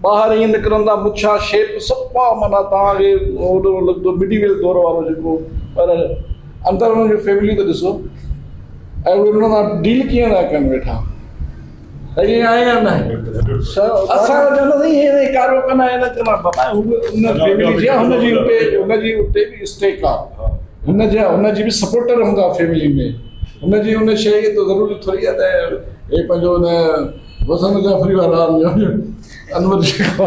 ॿाहिरि ईअं निकिरंदा मुछा शेप सफ़ा, माना तव्हांखे ओॾो लॻंदो मिडीवेल दौर वारो जेको, पर अंदरि हुननि जूं फैमिली त ॾिसो ऐं उहे हुन सां डील कीअं था कनि वेठा, ईअं आहे या न। असां चवंदासीं हीअं कारो कंदा आहिनि, हुनजी उते बि स्टेक आहे, हुनजी बि सपोर्टर हूंदा फैमिली में, हुनजी हुन शइ खे त ज़रूरी थोरी आहे त हे पंहिंजो हुन वसंत जाफ़री वारा अनवर शेख।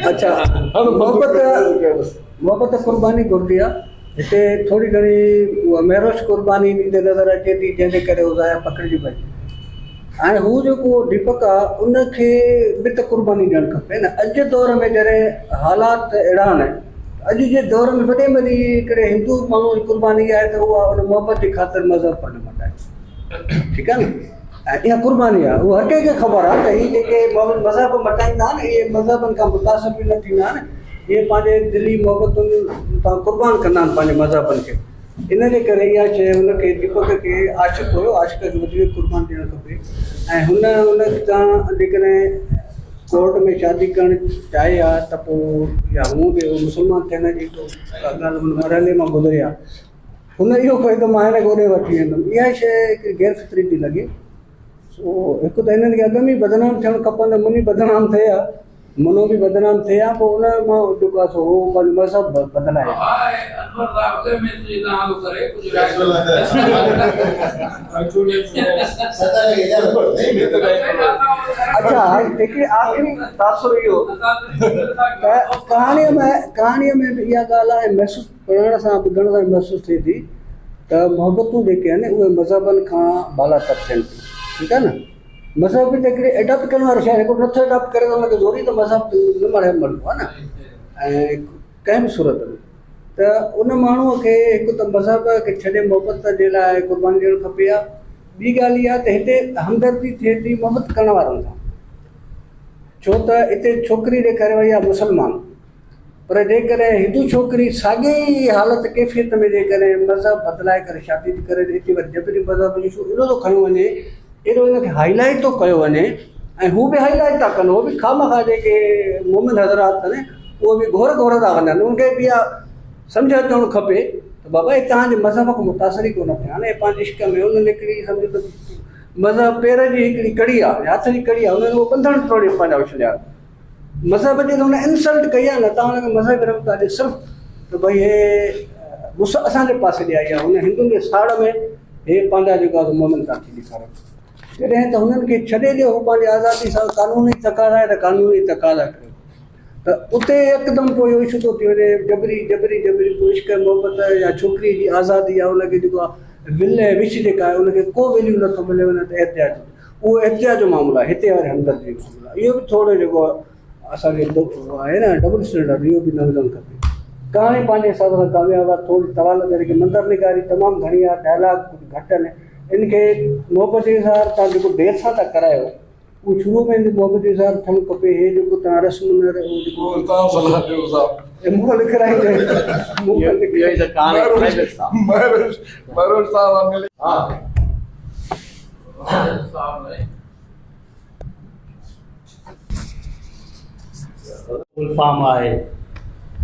अच्छा मोहबत क़ुर्बानी घुरंदी आहे। हिते थोरी घणी उहा महरोश क़ुर्बानी ॾींदे नज़र अचे थी, जंहिंजे करे उहा पकड़िजी पई। ऐं हू जेको दीपक आहे उनखे बि त क़ुर्बानी ॾियणु खपे न। अॼु जे दौर में जॾहिं हालात अहिड़ा आहिनि, अॼु जे दौर में वॾे में हिकिड़े हिंदू माण्हू जी क़ुर्बानी आहे त उहा उन मोहबत जी ख़ातिर मज़हब पर न मटाए, ठीकु आहे न। ऐं इहा क़ुर्बानी आहे, उहा हर कंहिंखे ख़बर आहे त हीअ जेके मज़हब मटाईंदा आहिनि इहे मज़हबनि खां मुतासिर बि न थींदा आहिनि, इहे पंहिंजे दिली मोहबतुनि तां क़ुर्बान कंदा आहिनि पंहिंजे मज़हबनि खे। इन जे करे इहा शइ हुनखे दीपक खे आशिक़ हुयो, आशिक़ खे वधीक क़ुर्बान ॾियणु खपे। ऐं हुन सां जेकॾहिं कोर्ट में शादी करणु चाहे हा त पोइ या हूअं बि मुस्लमान थियण जी ॻाल्हि हुन मरहले मां गुज़रिया, हुन इहो कयो त मां हिन खे होॾे वठी वेंदुमि, इहा शइ हिकिड़ी गैर फितरी थी लॻे। सो हिकु त हिननि खे अॻ में ई बदनाम थियणु खपनि, मुनी बदनाम थिए हा, मुनो बि बदनाम थिए हा, पोइ उन मां जेको आहे सो उहो पंहिंजो मज़हब बदिलाए। अच्छा, हिकिड़ी आख़िरी तासुर इहो त कहाणीअ में बि इहा ॻाल्हि आहे, महसूसु पढ़ण सां ॿुधण सां महसूसु थिए थी त मोहबतूं जेके आहिनि उहे मज़हबनि खां बालातर थियनि थियूं, ठीकु आहे न। मज़हब बि त हिकिड़ी एडॉप्ट करण वारी शइ, हिकिड़ो नथो एडॉप्ट करे त हुनखे ज़रूरी त मज़हब न मिलंदो आहे न। ऐं कंहिं बि सूरत में त उन माण्हूअ खे हिकु त मज़हब खे छॾे मोहबत जे लाइ क़ुर्बानी ॾियणु खपे हा। ॿी ॻाल्हि इहा त हिते हमदर्दी थिए थी मोहबत करण वारनि सां, छो त हिते छोकिरी ॾेखारे वई आहे मुस्लमान, पर जेकॾहिं हिंदू छोकिरी साॻी हालत कैफ़ियत में जेकॾहिं मज़हब बदिलाए करे शादी थी करे हिते वरी जबरी मज़हब जो एॾो थो खयो वञे, एॾो हिनखे हाईलाइट थो कयो वञे, ऐं हू बि हाईलाइट था कनि, उहो बि खामखा जेके मोमिन हज़रात आहिनि उहे बि घोर था वञनि, उनखे बि इहा सम्झ अचणु खपे त बाबा हे तव्हांजे मज़हब खां मुतासिर ई कोन थिया आहिनि, पंहिंजे इश्क में उन्हनि हिकिड़ी सम्झो त मज़हब पेर जी हिकिड़ी कड़ी आहे, हथ जी कड़ी आहे, उन्हनि उहो ॿंधण तोड़े पंहिंजा विछड़िया, मज़हब जे हुन इंसल्ट कई आहे न, तव्हां हुनखे मज़हब रखो था सिर्फ़ु त भई हे असांजे पासे ॾे आई आहे, हुन हिंदुनि जे साड़ में हे पंहिंजा जेको आहे मोमिन था थी ॾेखारनि, जॾहिं त हुननि खे छॾे ॾियो, हू पंहिंजी आज़ादी सां कानूनी तक़ाज़ा आहे त कानूनी तक़ाज़ा कयो, त उते हिकदमि पोइ इहो इशू थो थी वञे जबरी पोइ इश्क मोहबत या छोकिरी जी आज़ादी आहे, उनखे जेको आहे विल ऐं विश जेका आहे उनखे को वैल्यू नथो मिले वञे त एहतियात, उहो एहतियात जो मामलो आहे, हिते वारे हमदर्दी जो मामलो आहे। इहो बि थोरो जेको असांखे आहे न डबल स्टैंडर्ड, इहो बि न विझणु खपे। कहाणी पंहिंजे हिसाब सां कामयाबु आहे, थोरी तवाल जेके मंदर निगारी तमामु घणी आहे, डायलॉग घटि आहिनि, इनखे मोहबत जे इज़हार तव्हां जेको देरि सां था करायो उहो शुरू में मोहबत जो इज़हार थियणु खपे। हे जेको तव्हां रस्म मूंखां लिखाईंदे गुलफाम आहे,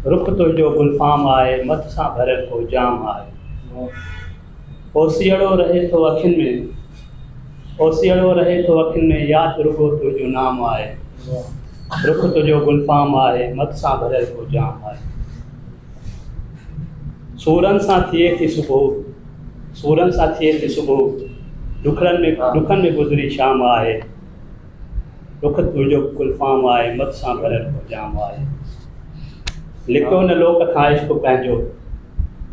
रुख तुंहिंजो गुलफाम आहे, मथ सां भरियल को जाम आहे, ओसियड़ो रहे थो अखियुनि में, ओसियड़ो रहे थो अखियुनि में, यादि रुगो तुंहिंजो नाम आहे, रुख तुंहिंजो गुलफाम आहे, मथ सां भरियल को जाम आहे। सूरनि सां थिए थी सुबुह, सूरनि सां थिए थी सुबुह, दुखनि में गुज़री शाम आहे, रुख तुंहिंजो गुलफाम आहे, मथ सां भरियल को जाम आहे। लिखियो न लोक खां इश्क पंहिंजो,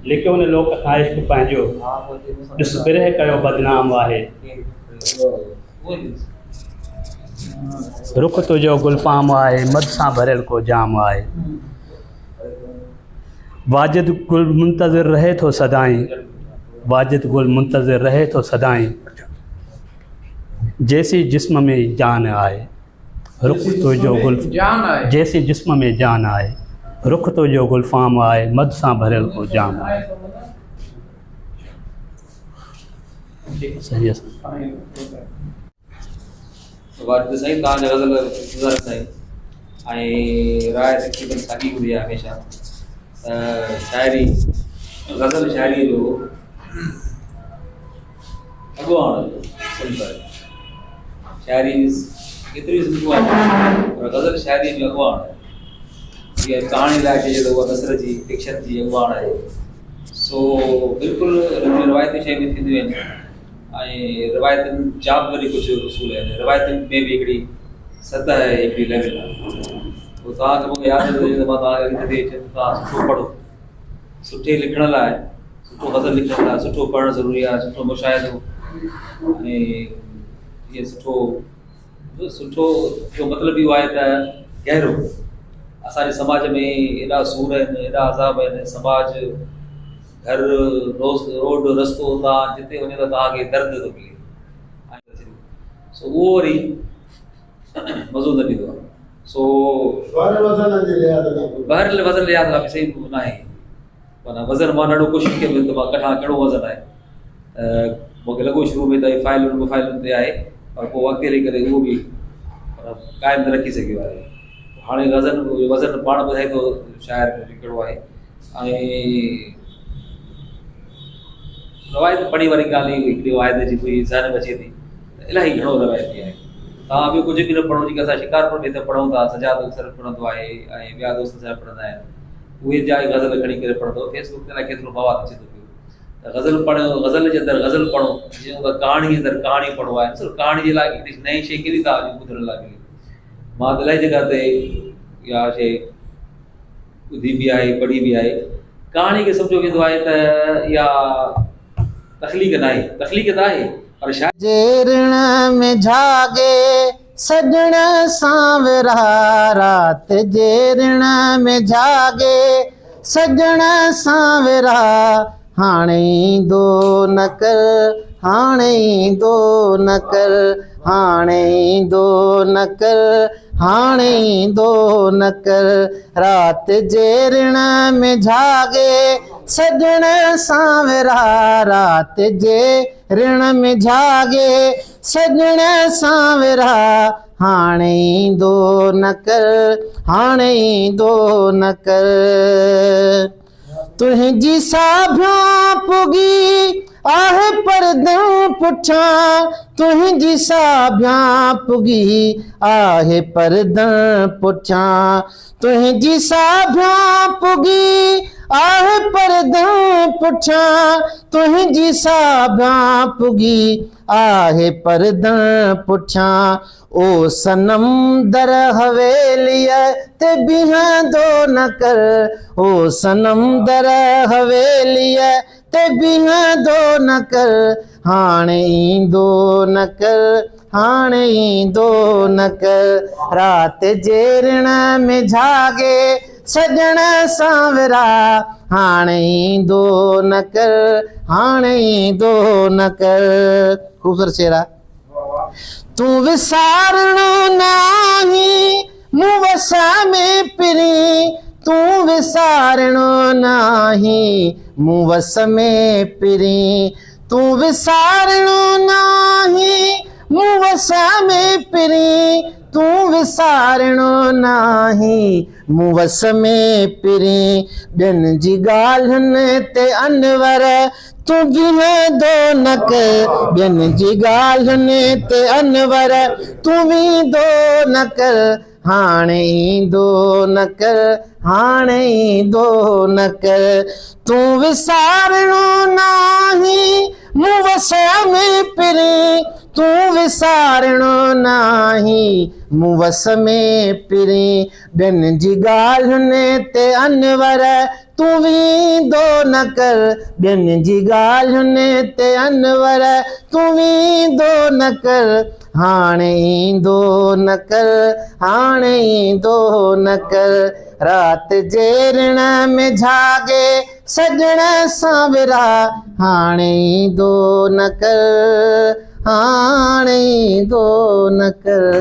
लिखियो न लोक खां इश्क पंहिंजो, ॾिस बिरह कयो बदनाम आहे, रुख तुंहिंजो गुलफाम आहे, मथ सां भरियल को जाम आहे। वाजिद गुल मुंतज़िर रहे थो सदाईं, वाजिद गुल मुंतज़िर रहे थो सदाईं, जैसी जिस्म में जान आहे, रुख तुंहिंजो गुल जैसी जिस्म में जान आहे, रुख तुंहिंजो गुलफाम आहे, मध सां भरियल को जाम आहे। सही आहे वाजिद साईं तव्हांजा गज़ल गुज़ार साईं ऐं राय तक़रीबन साॻी हूंदी आहे हमेशह। शाइरी गज़ल शाइरीअ जो अॻुवाण शाइरी केतिरी सुठो आहे पर गज़ल शाइरीअ जो अॻुवाण आहे। जीअं कहाणी लाइ चइजे त उहा नसर जी फिक्शन जी अॻुवाण आहे। सो बिल्कुलु रिवायती शइ बि थींदियूं आहिनि ऐं रिवायतुनि जा बि वरी कुझु उसूल आहिनि। रिवायतुनि में बि हिकिड़ी सतह आहे, हिकिड़ी लेवल आहे। पोइ तव्हांखे मूंखे यादि हुजे त मां तव्हांखे अचे तव्हां सुठो पढ़ो। सुठे लिखण लाइ, सुठो गज़ल लिखण लाइ सुठो पढ़णु ज़रूरी आहे, सुठो मुशाहिदो ऐं ईअं सुठो सुठो जो मतिलबु इहो आहे त गहरो असांजे समाज में एॾा सूर आहिनि, एॾा अज़ाब आहिनि, समाज घर रोड रस्तो तव्हां जिते वञो त तव्हांखे दर्द थो मिले, सो उहो वरी मज़ो न ॾींदो आहे। सो ॿाहिरि वज़न लिहाज़ खां बि सही न आहे, माना वज़न मां ॾाढो कोशिशि कयो त मां कढां कहिड़ो वज़न आहे। मूंखे लॻो शुरू में त फाइलुनि ते आहे, पर पोइ अॻिते लही करे उहो बि क़ाइमु न रखी सघियो आहे। हाणे वज़न पाण ॿुधाए थो शाइर हिकिड़ो आहे। ऐं रवायत पढ़ी वारी ॻाल्हि हिकिड़ी वाइदे जी कोई ज़हन में अचे थी त इलाही घणो रवायती आहे। तव्हां ॿियो कुझु बि न पढ़ो, जेके असां शिकारपुर ॾे त पढ़ूं था, सजाद अक्सर पढ़ंदो आहे ऐं ॿिया दोस्त सां पढ़ंदा आहिनि, उहे जाए गज़ल खणी करे पढ़ंदो। फेसबुक ते अलाए केतिरो मवाद अचे थो पियो त गज़ल पढ़ो, गज़ल जे अंदरि गज़ल पढ़ो, जीअं उहा कहाणी जे अंदरि कहाणी पढ़ो आहे। सिर्फ़ु कहाणी जे लाइ हिकिड़ी नई शइ कहिड़ी था अॼु ॿुधण लाइ मिले। मां त इलाही जॻह ते इहा शइ ॿुधी बि आहे, पढ़ी बि आहे। कहाणी खे सम्झो वेंदो आहे त इहा तख़लीक़ न आहे, तख़लीक़ त आहे पर शायदि जे ऋण में जागे सजण सांवरा, रात जे ऋण में जागे सजण सांवरा, हाणे ईंदो न कर, हाणे ईंदो न कर, हाणे ईंदो न कर, हाणे ईंदो न कर, रात जे ऋण में जागे सजण सांवरा, रात जे ऋण में जागे सजण सांवरा, हाणे ईंदो न कर, हाणे ईंदो न कर। तुंहिंजी साभियां पुगी आहे परदऊं पुठियां, तुंहिंजी साभियां पुगी आहे परदऊं पुठियां, तुंहिंजी साभियां पुगी आहे परदऊं पुठियां, तुंहिंजी साभियां पुगी आहे परदऊं पुठियां। ओ सनम दर हवेलीअ ते बीहंदो न कर, ओ सनम दर हवेलीअ ते बीहंदो न कर, हाणे ईंदो न कर, हाणे ईंदो न कर, रात जे ऋण में जागे सजण सांवरा, हाणे ईंदो न कर, हाणे ईंदो न कर। ख़ूबसूरत शेर आहे। तूं विसारणो नाही मूं वसा में पिरी, तूं विसारणो नाही मूं वस में पिरी, तूं विसारणो नाही मूं वसा में पिरी, तूं विसारणो नाही मूं वस में पिरी, ॿियनि जी ॻाल्हियुनि ते अनवर तूं बीहंदो न कर, ॿियनि जी ॻाल्हियुनि ते अनवर तूं बीहंदो न कर, हाणे ईंदो न कर, हाणे ईंदो न कर। तूं विसारणो नाही मूं वस में पिरी, तूं विसारणो नाही मूं वस में पिरी, ॿियनि जी ॻाल्हियुनि ते अनवर तूं वींदो न कर, ॿियनि जी ॻाल्हियुनि ते अनवर तूं वींदो न कर, हाणे ईंदो न कर, हाणे ईंदो न कर, रात जे ऋण में जागे सजण सांवरा, हाणे ईंदो न कर, हाणे ईंदो न कर।